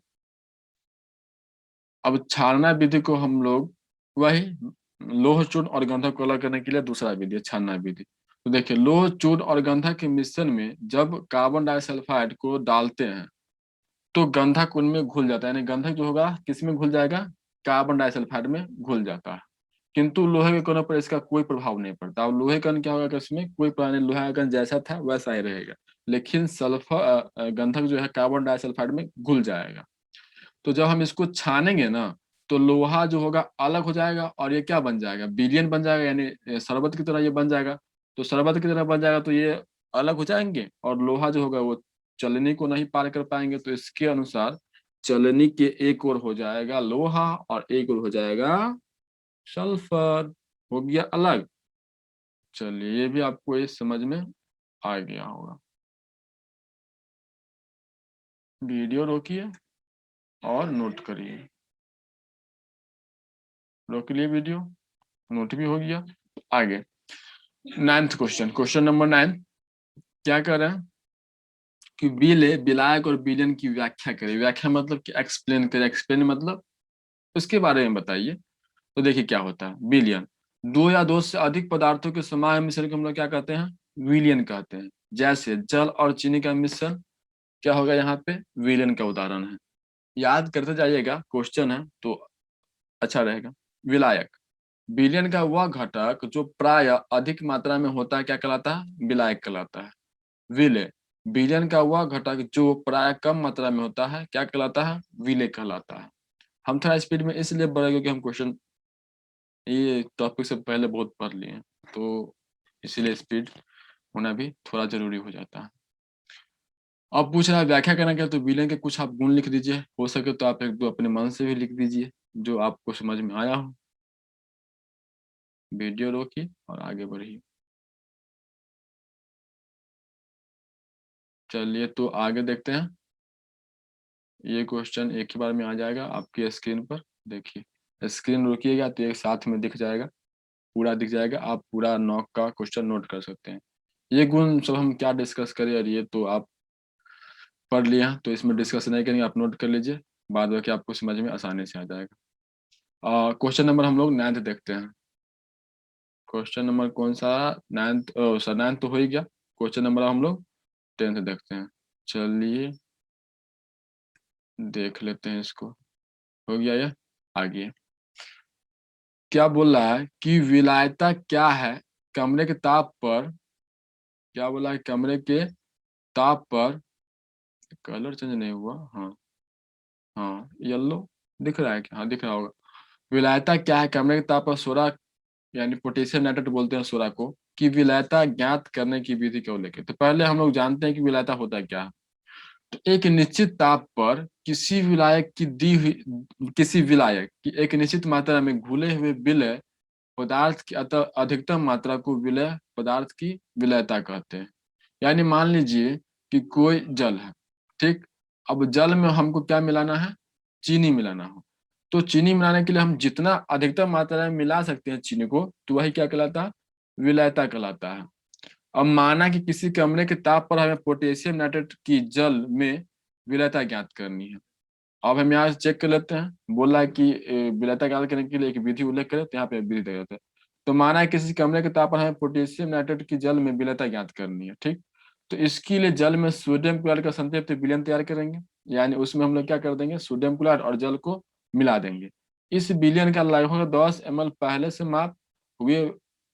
अब छानना विधि को हम लोग वही लोह चूर्ण और गंधक को अलग करने के लिए दूसरा विधि है छानना विधि। तो देखिए लोह चूर्ण और गंधक के मिश्रण में जब कार्बन डाइसल्फाइड को डालते हैं तो गंधक उनमें घुल जाता है, यानी गंधक जो होगा किस में घुल जाएगा? कार्बन डाइसल्फाइड में घुल जाता है। किंतु लोहे के कणों पर इसका कोई प्रभाव नहीं पड़ता। अब लोहे कण क्या होगा कि इसमें कोई पुराने लोहा का कण जैसा था वैसा ही रहेगा, लेकिन सल्फर गंधक जो है कार्बन डाइसल्फाइड में घुल जाएगा। तो जब हम इसको छानेंगे ना, तो लोहा जो होगा अलग हो जाएगा, और ये क्या बन जाएगा? विलयन बन जाएगा, यानी शरबत की तरह ये बन जाएगा। तो शरबत की तरह बन जाएगा तो ये अलग हो जाएंगे, और लोहा जो होगा वो चलनी को नहीं पार कर पाएंगे, तो इसके अनुसार चलनी के एक ओर हो जाएगा लोहा और एक ओर हो जाएगा सल्फर, हो गया अलग। चलिए ये भी आपको ये समझ में आ गया होगा। वीडियो रोकिए और नोट करिए। रोक लिए वीडियो, नोट भी हो गया। आगे 9th क्वेश्चन, क्वेश्चन नंबर 9 क्या कर रहे हैं कि बिले, विलायक और विलयन की व्याख्या करें। व्याख्या मतलब कि एक्सप्लेन करें, एक्सप्लेन मतलब उसके बारे में बताइए। तो देखिए क्या होता है विलयन, दो या दो से अधिक पदार्थों के समान मिश्रण को हम लोग क्या कहते हैं, विलयन कहते हैं। जैसे जल और चीनी का मिश्रण क्या होगा, यहाँ पे विलयन का उदाहरण है। याद करते जाइएगा, क्वेश्चन है तो अच्छा रहेगा। विलायक, विलयन का वह घटक जो प्राय अधिक मात्रा में होता है क्या कहलाता है, विलायक कहलाता है। विलेय, विलयन का वह घटक जो प्राय कम मात्रा में होता है क्या कहलाता है, विलेय कहलाता है। हम थोड़ा स्पीड में इसलिए बढ़े क्योंकि हम क्वेश्चन ये टॉपिक से पहले बहुत पढ़ लिए हैं, तो इसीलिए स्पीड होना भी थोड़ा जरूरी हो जाता है। अब पूछ रहा है व्याख्या करना क्या, तो विलयन के कुछ आप गुण लिख दीजिए, हो सके तो आप एक दो अपने मन से भी लिख दीजिए जो आपको समझ में आया हो। वीडियो रोकिए और आगे बढ़िए। चलिए तो आगे देखते हैं। ये क्वेश्चन एक ही बार में आ जाएगा आपकी स्क्रीन पर, देखिए स्क्रीन रोकिएगा तो एक साथ में दिख जाएगा, पूरा दिख जाएगा, आप पूरा 9 का क्वेश्चन नोट कर सकते हैं। ये गुण सब हम क्या डिस्कस करें, और ये तो आप पढ़ लिया, तो इसमें डिस्कस नहीं करेंगे, आप नोट कर लीजिए, बाद में आपको समझ में आसानी से आ जाएगा। क्वेश्चन नंबर हम लोग 9th देखते हैं। क्वेश्चन नंबर कौन सा, 9th, सर 9th तो हो ही गया। क्वेश्चन नंबर हम लोग 10th देखते हैं। चलिए देख लेते हैं इसको, हो गया ये। आगे क्या बोल रहा है कि विलायता क्या है, कमरे के ताप पर, क्या बोला है कमरे के ताप पर, कलर चेंज नहीं हुआ, हाँ हाँ येलो दिख रहा है क्या, हाँ दिख रहा होगा। विलायता क्या है, कमरे के ताप पर सोडा यानी पोटेशियम नाइट्रेट बोलते हैं सोडा को, कि विलायता ज्ञात करने की विधि को लेकर। तो पहले हम लोग जानते हैं कि विलायता होता क्या है। तो एक निश्चित ताप पर किसी विलायक की दी हुई, किसी विलायक की एक निश्चित मात्रा में घुले हुए विलय पदार्थ की अतः अधिकतम मात्रा को विलय पदार्थ की विलयता कहते हैं। यानी मान लीजिए कि कोई जल है, ठीक, अब जल में हमको क्या मिलाना है, चीनी मिलाना हो, तो चीनी मिलाने के लिए हम जितना अधिकतम मात्रा में मिला सकते हैं चीनी को, तो वही क्या कहलाता है, विलयता कहलाता है। अब माना कि किसी कमरे के ताप पर हमें पोटेशियम नाइट्रेट की जल में विलयता ज्ञात करनी है। अब हम यहाँ से चेक कर लेते हैं, बोला है कि विलयता ज्ञात करने के लिए एक विधि उल्लेख करें, तो यहाँ पे विधि दिया जाता है। तो माना है किसी कमरे के ताप पर हमें पोटेशियम नाइट्रेट की जल में विलयता ज्ञात करनी है, ठीक। तो इसके लिए जल में सोडियम क्लोराइड का संतृप्त विलयन तैयार करेंगे, यानी उसमें हम लोग क्या कर देंगे, सोडियम क्लोराइड और जल को मिला देंगे। इस विलयन का लगभग 10 ml पहले से माप हुए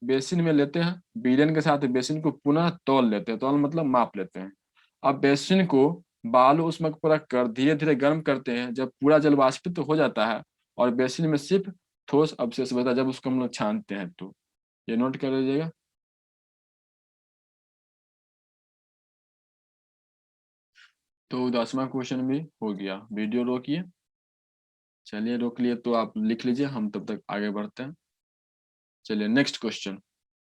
बेसिन में लेते हैं, विलयन के साथ बेसिन को पुनः तौल लेते हैं, तौल मतलब माप लेते हैं। अब बेसिन को बालू उसमें पूरा कर धीरे धीरे गर्म करते हैं, जब पूरा जल वाष्पित हो जाता है और बेसिन में सिर्फ ठोस अवशेष बचता है, जब उसको हम लोग छानते हैं, तो ये नोट कर लीजिएगा। तो 10वां क्वेश्चन भी हो गया, वीडियो रोकिए। चलिए रोक लिए तो आप लिख लीजिए, हम तब तक आगे बढ़ते हैं। चलिए next question,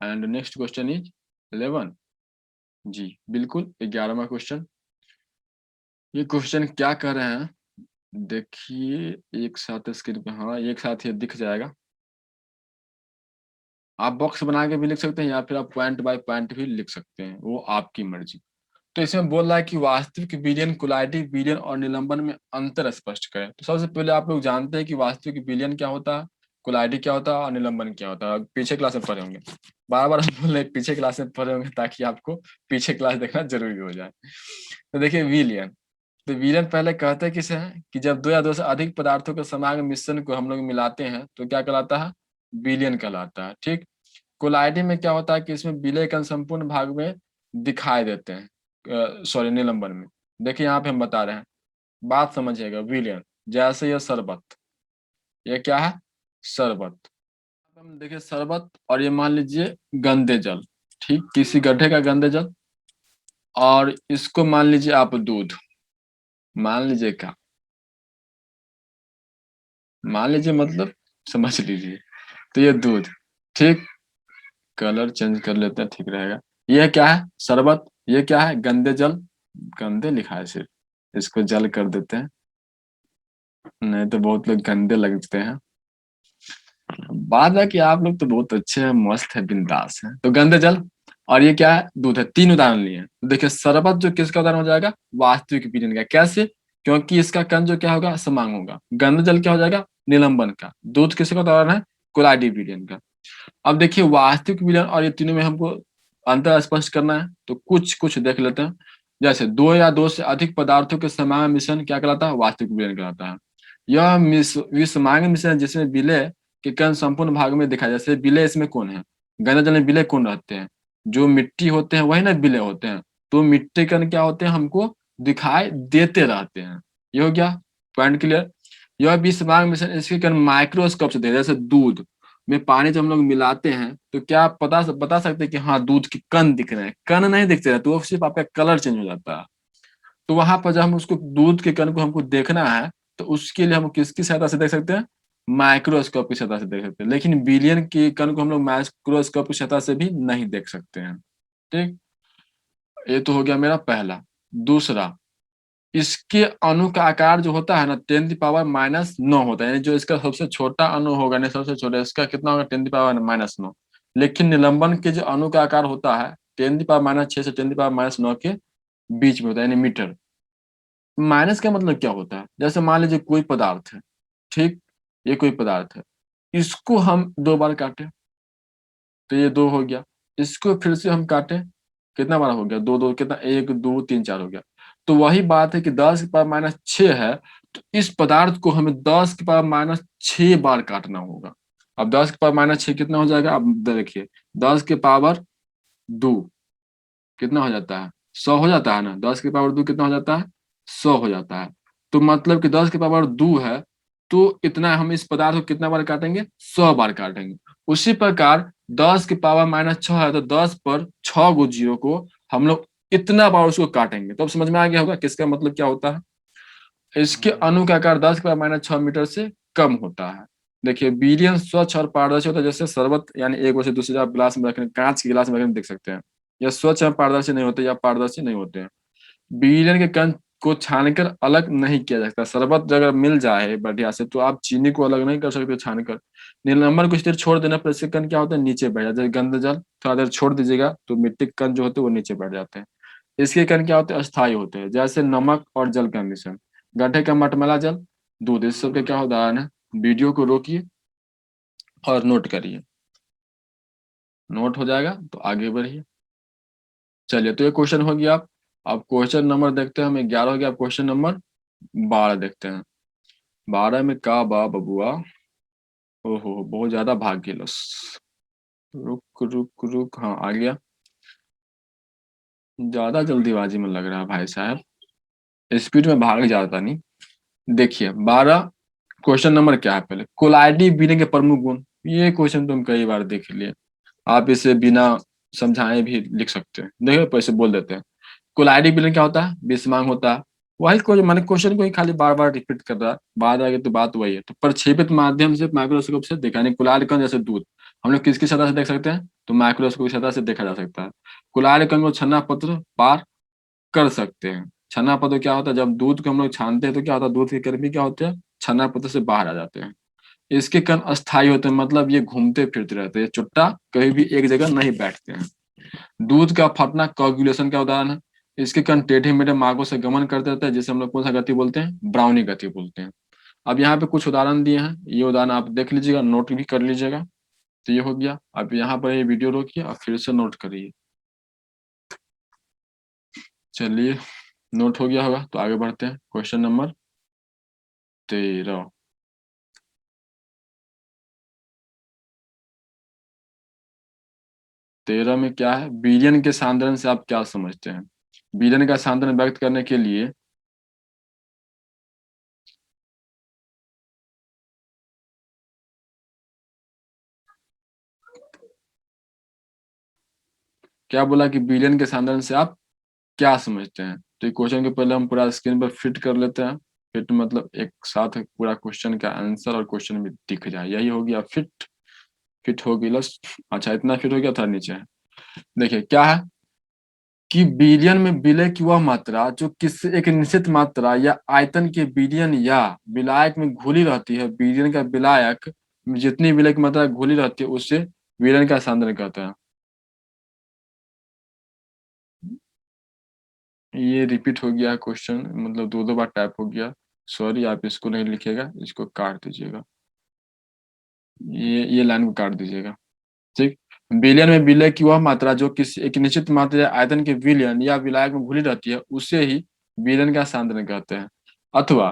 and next question is 11। जी बिल्कुल 11वां क्वेश्चन। ये क्वेश्चन क्या कर रहे हैं, देखिए एक साथ स्क्रीन पे, हाँ एक साथ ये दिख जाएगा। आप बॉक्स बना के भी लिख सकते हैं या फिर आप पॉइंट बाय पॉइंट भी लिख सकते हैं, वो आपकी मर्जी। तो इसमें बोल रहा है कि वास्तविक विलयन, कुलाइटिक विलयन और निलंबन में अंतर स्पष्ट करें। तो सबसे पहले आप लोग जानते हैं कि वास्तविक विलयन क्या होता है, कुलाइटिक क्या होता है और निलंबन क्या होता है, पीछे क्लास में पढ़े होंगे। बार बार हम बोल रहे हैं पीछे क्लास में पढ़े होंगे ताकि आपको पीछे क्लास देखना जरूरी हो जाए। तो देखिए विलयन, तो विलयन पहले कहते हैं किसे हैं कि जब दो या दो से अधिक पदार्थों के समागम मिश्रण को हम लोग मिलाते हैं तो क्या कहलाता है, विलयन कहलाता है, ठीक। कोलाइडी में क्या होता है कि इसमें विलय कण संपूर्ण भाग में दिखाई देते हैं, सॉरी निलंबन में। देखिए यहाँ पे हम बता रहे हैं, बात समझिएगा, विलयन जैसे ये शरबत, ये क्या है, शरबत। अब हम देखिए शरबत, और ये मान लीजिए गंदे जल, ठीक, किसी गड्ढे का गंदे जल, और इसको मान लीजिए आप दूध, मान लीजिए क्या, मान लीजिए मतलब समझ लीजिए, तो ये दूध, ठीक। कलर चेंज कर लेते हैं, ठीक रहेगा। ये क्या है, शरबत। ये क्या है, गंदे जल। गंदे लिखा है सिर्फ, इसको जल कर देते हैं, नहीं तो बहुत लोग गंदे लगते हैं। बात है कि आप लोग तो बहुत अच्छे हैं, मस्त है, बिंदास है। तो गंदे जल, और ये क्या है, दूध है। तीन उदाहरण लिए हैं। तो देखिए शरबत जो किसका उदाहरण हो जाएगा, वास्तविक विलीन का। कैसे, क्योंकि इसका कण जो क्या होगा, समान होगा। गंदे जल क्या हो जाएगा, निलंबन का। दूध किसका उदाहरण है, कोलाइडी विलीन का। अब देखिए वास्तविक विलयन और ये तीनों में हमको अंतर स्पष्ट करना है, तो कुछ कुछ देख लेते हैं। जैसे दो या दो से अधिक पदार्थों के समान मिश्रण क्या कहलाता है, वास्तविक विलयन कहलाता है। यह विषमांग मिश्रण जिसमें विलय के कण संपूर्ण भाग में दिखाई, जैसे विलय इसमें कौन है, गंगा जल में विलय कौन रहते हैं, जो मिट्टी होते हैं वही ना विलय होते हैं। तो मिट्टी कण क्या होते हैं, हमको दिखाई देते रहते हैं। ये हो गया पॉइंट क्लियर। यह विषमांग मिश्रण इसके कण माइक्रोस्कोप से देखते हैं। जैसे दूध में पानी जब हम लोग मिलाते हैं तो क्या आप बता सकते हैं कि हाँ दूध के कण दिख रहे हैं, कण नहीं दिखते रहे, तो वो सिर्फ आपका कलर चेंज हो जाता है। तो वहां पर जब हम उसको दूध के कण को हमको देखना है, तो उसके लिए हम किसकी सहायता से देख सकते हैं, माइक्रोस्कोप की सहायता से देख सकते हैं। लेकिन बिलियन के कण को हम लोग माइक्रोस्कोप की सहायता से भी नहीं देख सकते हैं। ठीक, ये तो हो गया मेरा पहला। दूसरा, इसके अणु का आकार जो होता है ना, 10⁻⁻9 होता है। यानी जो इसका सबसे छोटा अणु होगा, नहीं सबसे छोटा, इसका कितना होगा, 10⁻⁻9। लेकिन निलंबन के जो अणु का आकार होता है, 10⁻⁻6 से 10⁻⁻9 के बीच में होता है, यानी मीटर। माइनस का मतलब क्या होता है, जैसे मान लीजिए कोई पदार्थ है, ठीक, ये कोई पदार्थ है, इसको हम दो बार काटे, तो ये दो हो गया। इसको फिर से हम काटे, कितना बार हो गया, दो दो कितना, एक दो तीन चार हो गया। तो वही बात है कि 10⁻⁻6 है, तो इस पदार्थ को हमें 10⁻⁻6 बार काटना होगा। अब 10⁻⁻6 कितना हो जाएगा, अब देखिए, 10⁻2 कितना हो जाता है, 100 हो जाता है ना। 10⁻2 कितना हो जाता है, 100 हो जाता है। तो मतलब कि 10⁻2 है, तो इतना हम इस पदार्थ को कितना बार काटेंगे, 100 बार काटेंगे। उसी प्रकार 10⁻⁻6 है, तो 10 पर 6 गो जीरो को हम लोग इतना बार उसको काटेंगे। तो अब समझ में आ गया होगा किसका मतलब क्या होता है। इसके अणु का आकार 10⁻⁻6 मीटर से कम होता है। देखिए बीरियम स्वच्छ और पारदर्शी होता है, जैसे शरबत, यानी एक वजह से दूसरे आप गिलास में रखने, कांच के गिलास में रखने देख सकते हैं। यह स्वच्छ और पारदर्शी नहीं होते या पारदर्शी नहीं होते हैं। बीलियन के कण को छानकर अलग नहीं किया जा सकता। शरबत अगर मिल जाए बढ़िया से, तो आप चीनी को अलग नहीं कर सकते छानकर। नीलंबन कुछ देर छोड़ देना पर इसके कण क्या होता है, नीचे बैठ जाते हैं। गंध जल थोड़ा देर छोड़ दीजिएगा तो मिट्टी के कण जो होते हैं वो नीचे बैठ जाते हैं। इसके कण क्या होते हैं, अस्थायी होते हैं, जैसे नमक और जल का मिश्रण, गड्ढे का मटमैला जल, दूध। इस सब के क्या उदाहरण है। वीडियो को रोकिए और नोट करिए, नोट हो जाएगा तो आगे बढ़िए। चलिए, तो ये क्वेश्चन हो गया। अब क्वेश्चन नंबर देखते हैं, हमें 11 हो गया। अब क्वेश्चन नंबर 12 देखते हैं। 12 में का बा बबुआ, ओहो बहुत ज्यादा भाग गेलस। रुक रुक रुक, हाँ आ गया। ज्यादा जल्दीबाजी में लग रहा है भाई साहब, स्पीड में भाग जाता नहीं। देखिए 12 क्वेश्चन नंबर क्या है, पहले कोलाइडी बीने के प्रमुख गुण। ये क्वेश्चन तुम कई बार देख लिए, आप इसे बिना समझाए भी लिख सकते हैं। देखो पैसे बोल देते हैं। कोलाइडी बिलन क्या होता है, विषमांग होता है। वही क्वेश्चन, मैंने क्वेश्चन को ही खाली बार बार रिपीट कर रहा है, बार आगे तो बात वही है। तो प्रक्षेपित माध्यम से माइक्रोस्कोप से देखा, यानी कुलाल कण जैसे दूध हम लोग किसकी सतह से देख सकते हैं, तो माइक्रोस्कोप की सतह से देखा जा सकता है। कुलाल कण को छन्ना पत्र पार कर सकते हैं। छन्ना पत्र क्या होता है, जब दूध को हम लोग छानते हैं तो क्या होता है, दूध के कण भी क्या होते हैं, छन्ना पत्र से बाहर आ जाते हैं। इसके कण अस्थायी होते हैं, मतलब ये घूमते फिरते रहते हैं, चुट्टा कहीं भी एक जगह नहीं बैठते हैं। दूध का फटना कोagulation का उदाहरण है। इसके कण टेढ़े मेढ़े मार्गों से गमन करते रहते हैं, जिसे हम लोग कौन सा गति बोलते हैं, ब्राउनी गति बोलते हैं। अब यहाँ पे कुछ उदाहरण दिए हैं, ये उदाहरण आप देख लीजिएगा, नोट भी कर लीजिएगा। तो ये हो गया। अब यहाँ पर ये वीडियो रोकिए और फिर से नोट करिए। चलिए, नोट हो गया होगा तो आगे बढ़ते हैं। Question number 13। 13 में क्या है, बीलियन के सांद्रण से आप क्या समझते हैं। बीलियन का सांद्रण व्यक्त करने के लिए क्या बोला कि बिलियन के सांद्रण से आप क्या समझते हैं। तो क्वेश्चन के पहले हम पूरा स्क्रीन पर फिट कर लेते हैं। फिट मतलब एक साथ पूरा क्वेश्चन का आंसर और क्वेश्चन भी दिख जाए, यही हो गया फिट। फिट हो गया। अच्छा, इतना फिट हो गया, था नीचे है। देखिए क्या है कि बिलियन में विलय की वह मात्रा जो किसी एक निश्चित मात्रा या आयतन के बिलियन या विलायक में घुली रहती है, बिलियन का विलायक में जितनी विलय की मात्रा घुली रहती है उसे विलयन का सांद्रण कहते हैं। ये रिपीट हो गया क्वेश्चन, मतलब दो दो बार टाइप हो गया। सॉरी, आप इसको नहीं लिखिएगा, इसको काट दीजिएगा। ये लाइन को काट दीजिएगा। ठीक। विलयन में विलय की वह मात्रा जो किसी एक निश्चित मात्रा या आयतन के विलयन या विलायक में घुली रहती है उसे ही विलयन का सांद्रण कहते हैं। अथवा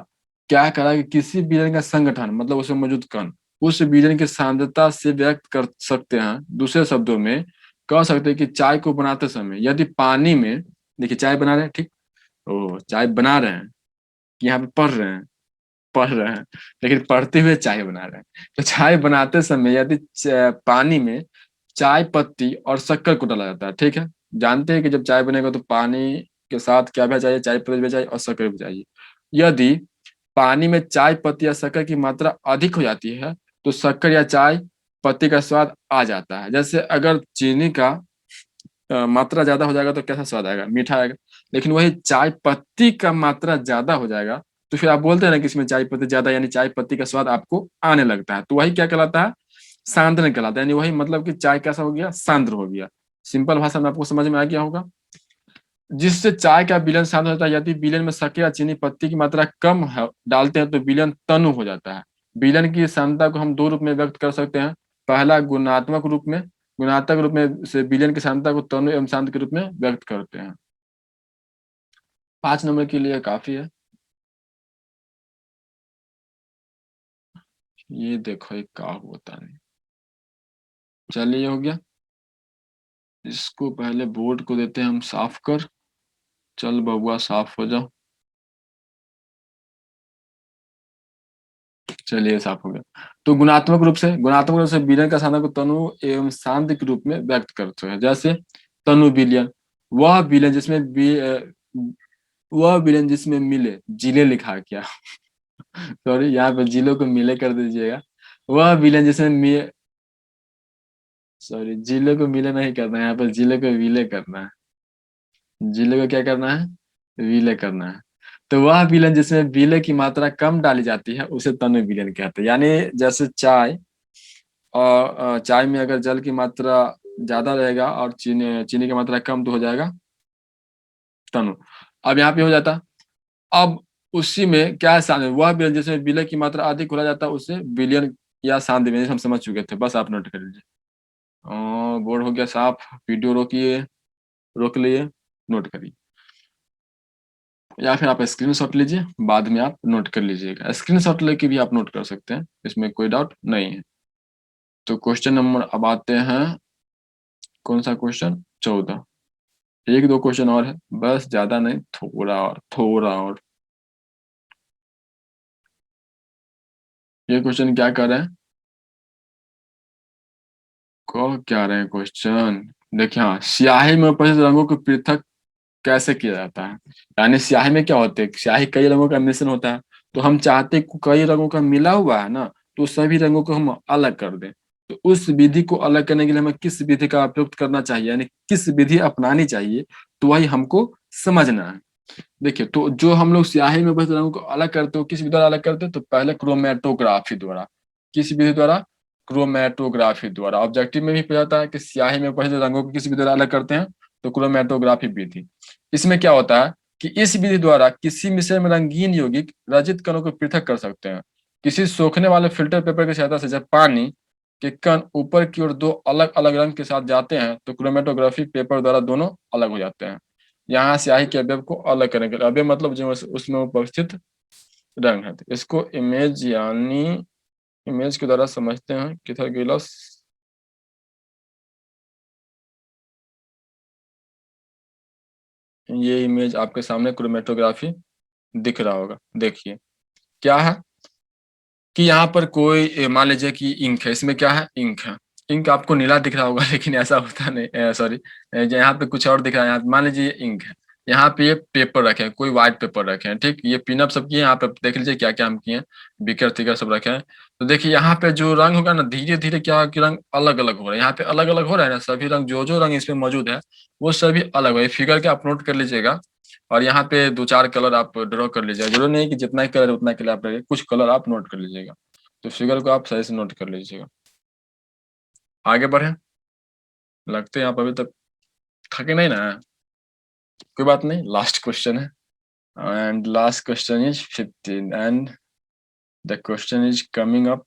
क्या करा कि किसी विलयन का संगठन मतलब उसमें मौजूद कण उस विलयन की सांद्रता से व्यक्त कर सकते हैं। दूसरे शब्दों में कह सकते हैं कि चाय को बनाते समय यदि पानी में, देखिए चाय बना रहे हैं, ठीक। ओ, चाय बना रहे हैं, यहाँ पे पढ़ रहे हैं, लेकिन पढ़ते हुए चाय बना रहे हैं। तो चाय बनाते समय यदि पानी में चाय पत्ती और शक्कर को डाला जाता है, ठीक है। जानते हैं कि जब चाय बनेगा तो पानी के साथ क्या भी चाहिए, चाय पत्ती भी चाहिए और शक्कर भी चाहिए। यदि पानी में चाय पत्ती या शक्कर की मात्रा अधिक हो जाती है तो शक्कर या चाय पत्ती का स्वाद आ जाता है। जैसे अगर चीनी का मात्रा ज्यादा हो जाएगा तो कैसा स्वाद आएगा, मीठा आएगा। लेकिन वही चाय पत्ती का मात्रा ज्यादा हो जाएगा तो फिर आप बोलते हैं ना कि इसमें चाय पत्ती ज्यादा, यानी चाय पत्ती का स्वाद आपको आने लगता है, तो वही क्या कहलाता है, सांद्रण कहलाता है। यानी वही मतलब कि चाय कैसा हो गया, सांद्र हो गया। सिंपल भाषा में आपको समझ में आ गया होगा। जिससे चाय का विलयन सांद्र होता है। यदि विलयन में शक्कर या चीनी पत्ती की मात्रा कम है डालते हैं तो विलयन तनु हो जाता है। विलयन की सांद्रता को हम दो रूप में व्यक्त कर सकते हैं। पहला गुणात्मक रूप में, गुणात्मक रूप में से विलयन की सांद्रता को तनु एवं शांत के रूप में व्यक्त करते हैं। 5 नंबर के लिए काफी है। ये देखो एक का होता नहीं। चलिए, हो गया। इसको पहले बोर्ड को देते हैं हम साफ कर। चल बबुआ साफ हो जाओ। चलिए साफ हो गया। तो गुणात्मक रूप से विलयन का साधन को तनु एवं शांति के रूप में व्यक्त करते हैं। जैसे तनु विलयन, वह विलयन जिसमें वह विलयन जिसमें मिले, जिले लिखा है क्या? सॉरी, यहाँ पे जिलों को मिले कर दीजिएगा। वह विलयन जिसमें सॉरी, जिले को मिले नहीं करना है, यहाँ पर जिले को विले करना है। जिले को क्या करना है, विले करना है। तो वह विलयन जिसमें विले की मात्रा कम डाली जाती है उसे तनु विलयन कहते हैं। यानी जैसे चाय, और चाय में अगर जल की मात्रा ज्यादा रहेगा और चीनी चीनी की मात्रा कम तो हो जाएगा तनु। अब यहाँ पे हो जाता, अब उसी में क्या है, सांद्र। वह विलयन जिसमें विलय की मात्रा अधिक हो जाता है उसे विलयन या सांद्र विलयन हम समझ चुके थे, बस आप नोट कर लीजिए। बोर्ड हो गया साफ। वीडियो रोकिए, रोक लिए, नोट करिए। या फिर आप स्क्रीनशॉट लीजिए, बाद में आप नोट कर लीजिएगा। स्क्रीनशॉट लेके भी आप नोट कर सकते हैं, इसमें कोई डाउट नहीं है। तो क्वेश्चन नंबर अब आते हैं, कौन सा क्वेश्चन, 14। एक दो क्वेश्चन और है बस, ज्यादा नहीं, थोड़ा और थोड़ा और। ये क्वेश्चन क्या कर रहे हैं, को क्या रहे हैं क्वेश्चन। देखिए, हाँ, स्याही में उपस्थित रंगों को पृथक कैसे किया जाता है। यानी स्याही में क्या होते हैं, स्याही कई रंगों का मिश्रण होता है। तो हम चाहते हैं कि कई रंगों का मिला हुआ है ना, तो सभी रंगों को हम अलग कर दें। तो उस विधि को अलग करने के लिए हमें किस विधि का उपयोग करना चाहिए, यानी किस विधि अपनानी चाहिए, तो वही हमको समझना है। देखिए, तो जो हम लोग स्याही में उपस्थित रंगों को अलग करते हो, किस विधि द्वारा अलग करते हैं, तो पहले क्रोमेटोग्राफी द्वारा। किस विधि द्वारा, क्रोमेटोग्राफी द्वारा। ऑब्जेक्टिव में भी पूछा जाता है कि स्याही में उपस्थित रंगों को किस विधि द्वारा अलग करते हैं, तो क्रोमेटोग्राफी विधि। इसमें क्या होता है कि इस विधि द्वारा किसी मिश्रण में रंगीन यौगिक रजित कणों को पृथक कर सकते हैं। किसी सोखने वाले फिल्टर पेपर की सहायता से जब पानी के कण ऊपर की ओर दो अलग अलग रंग के साथ जाते हैं तो क्रोमेटोग्राफी पेपर द्वारा दोनों अलग हो जाते हैं। यहाँ स्याही के अवयव को अलग करने के लिए, अवयव मतलब जो उसमें उपस्थित रंग है, तो इसको इमेज यानी इमेज के द्वारा समझते हैं। किधर गिलस, ये इमेज आपके सामने क्रोमेटोग्राफी दिख रहा होगा। देखिए क्या है कि यहाँ पर कोई मान लीजिए कि इंक है, इसमें क्या है, इंक है। इंक आपको नीला दिख रहा होगा लेकिन ऐसा होता नहीं, सॉरी, यहाँ पे कुछ और दिख रहा है। यहाँ मान लीजिए ये इंक है, यहाँ पे ये पेपर रखे हैं, कोई व्हाइट पेपर रखे हैं, ठीक। ये पिनअप सब किए हैं, यहाँ पे देख लीजिए क्या क्या हम किए हैं, बिकर तिकर सब रखे हैं। तो देखिए यहाँ पे जो रंग होगा ना, धीरे धीरे क्या कि रंग अलग अलग हो रहा है, यहाँ पे अलग अलग हो रहा है ना, सभी रंग जो जो रंग इसमें मौजूद है वो सभी अलग है। फिगर के आप नोट कर लीजिएगा, और यहाँ पे दो चार कलर आप ड्रॉ कर लीजिएगा, जरूरी नहीं कि जितना ही कलर है उतना कलर आप रखिए, कुछ कलर आप नोट कर लीजिएगा। तो फिगर को आप सही से नोट कर लीजिएगा। आगे बढ़े, लगते हैं आप अभी तक थके नहीं ना। कोई बात नहीं, लास्ट क्वेश्चन है, and last question is 15, and the question is coming up.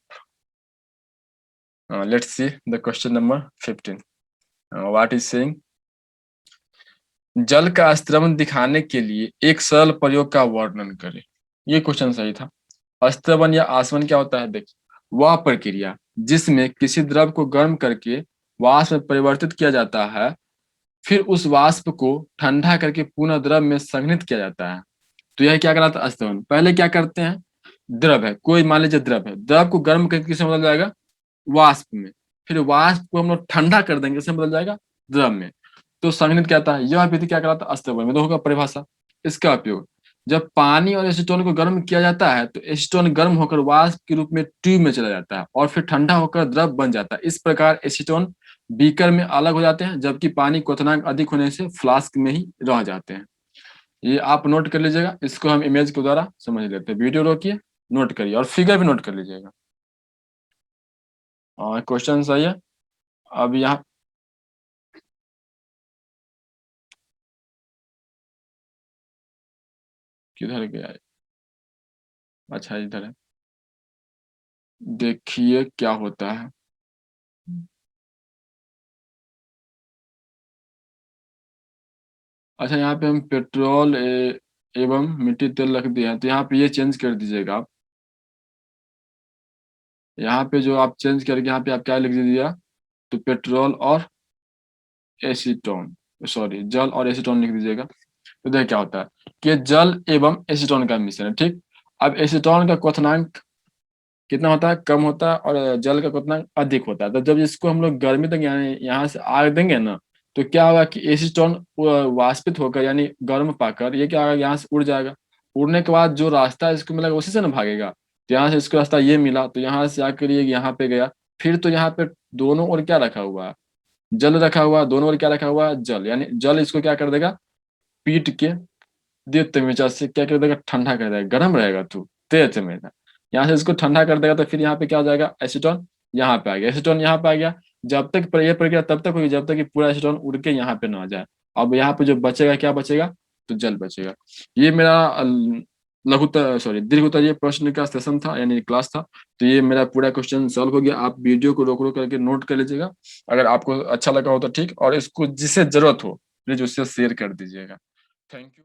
Let's see the question number 15. What is saying? जल का अस्त्रवन दिखाने के लिए एक सरल प्रयोग का वर्णन करें। ये क्वेश्चन सही था। अस्त्रवन या आसवन क्या होता है? देखिए, वह प्रक्रिया जिसमें किसी द्रव को गर्म करके वाष्प में परिवर्तित किया जाता है, फिर उस वाष्प को ठंडा करके पुनः द्रव में संघनित किया जाता है। तो यह क्या कहलाता है? अस्तवन। पहले क्या करते हैं, द्रव है, कोई मान लीजिए द्रव है, द्रव को गर्म करके किसमें बदल जाएगा? वाष्प में। फिर वाष्प को हम लोग ठंडा कर देंगे, किसमें बदल जाएगा? द्रव में। तो संघनित कहता है, यह विधि क्या कहलाता है? अस्तवन में। तो होगा परिभाषा। इसका उपयोग जब पानी और एसीटोन को गर्म किया जाता है तो एसीटोन गर्म होकर वाष्प के रूप में ट्यूब में चला जाता है और फिर ठंडा होकर द्रव बन जाता है। इस प्रकार एसीटोन बीकर में अलग हो जाते हैं, जबकि पानी क्वथनांक अधिक होने से फ्लास्क में ही रह जाते हैं। ये आप नोट कर लीजिएगा, इसको हम इमेज के द्वारा समझ लेते हैं। वीडियो रोकिए, नोट करिए, और फिगर भी नोट कर लीजिएगा। और क्वेश्चन सही है। अब यहाँ किधर गया है? अच्छा, इधर है। देखिए क्या होता है। अच्छा, यहाँ पे हम पेट्रोल एवं मिट्टी तेल रख दिए हैं, तो यहाँ पे ये चेंज कर दीजिएगा आप। यहाँ पे जो आप चेंज करके यहाँ पे आप क्या लिख दीजिएगा? तो पेट्रोल और एसीटोन, सॉरी, जल और एसीटोन लिख दीजिएगा। तो देखिए क्या होता है कि जल एवं एसीटोन का मिश्रण है, ठीक। अब एसीटोन का क्वथनांक कितना होता है? कम होता है, और जल का क्वथनांक अधिक होता है। तो जब इसको हम लोग गर्मी तक यानी यहाँ से आग देंगे ना, तो क्या होगा कि एसीटोन वाष्पित होकर यानी गर्म पाकर ये क्या होगा, यहाँ से उड़ जाएगा। उड़ने के बाद जो रास्ता इसको मिलेगा उसी से ना भागेगा। तो यहाँ से इसको रास्ता ये मिला, तो यहाँ से आकर ये यहाँ पे गया। फिर तो यहाँ पे दोनों ओर क्या रखा हुआ है? जल रखा हुआ है। दोनों ओर क्या रखा हुआ है? जल। यानी जल इसको क्या कर देगा? पीट के दे तेज से क्या कर देगा? ठंडा कर देगा। गर्म रहेगा तो तेज तेज, यहाँ से इसको ठंडा कर देगा। तो फिर यहाँ पे क्या हो जाएगा? एसीटोन यहाँ पे आ गया, एसीटोन यहाँ पे आ गया। जब तक ये प्रक्रिया तब तक होगी जब तक कि पूरा एसीटोन उड़ के यहाँ पे ना आ जाए। अब यहाँ पे जो बचेगा, क्या बचेगा? तो जल बचेगा। ये मेरा लघुत्तर, सॉरी, दीर्घोत्तरीय प्रश्न का सेशन था, यानी क्लास था। तो ये मेरा पूरा क्वेश्चन सॉल्व हो गया। आप वीडियो को रोक रोक करके नोट कर लीजिएगा। अगर आपको अच्छा लगा हो तो ठीक, और इसको जिसे जरूरत हो प्लीज उससे शेयर कर दीजिएगा। Thank you.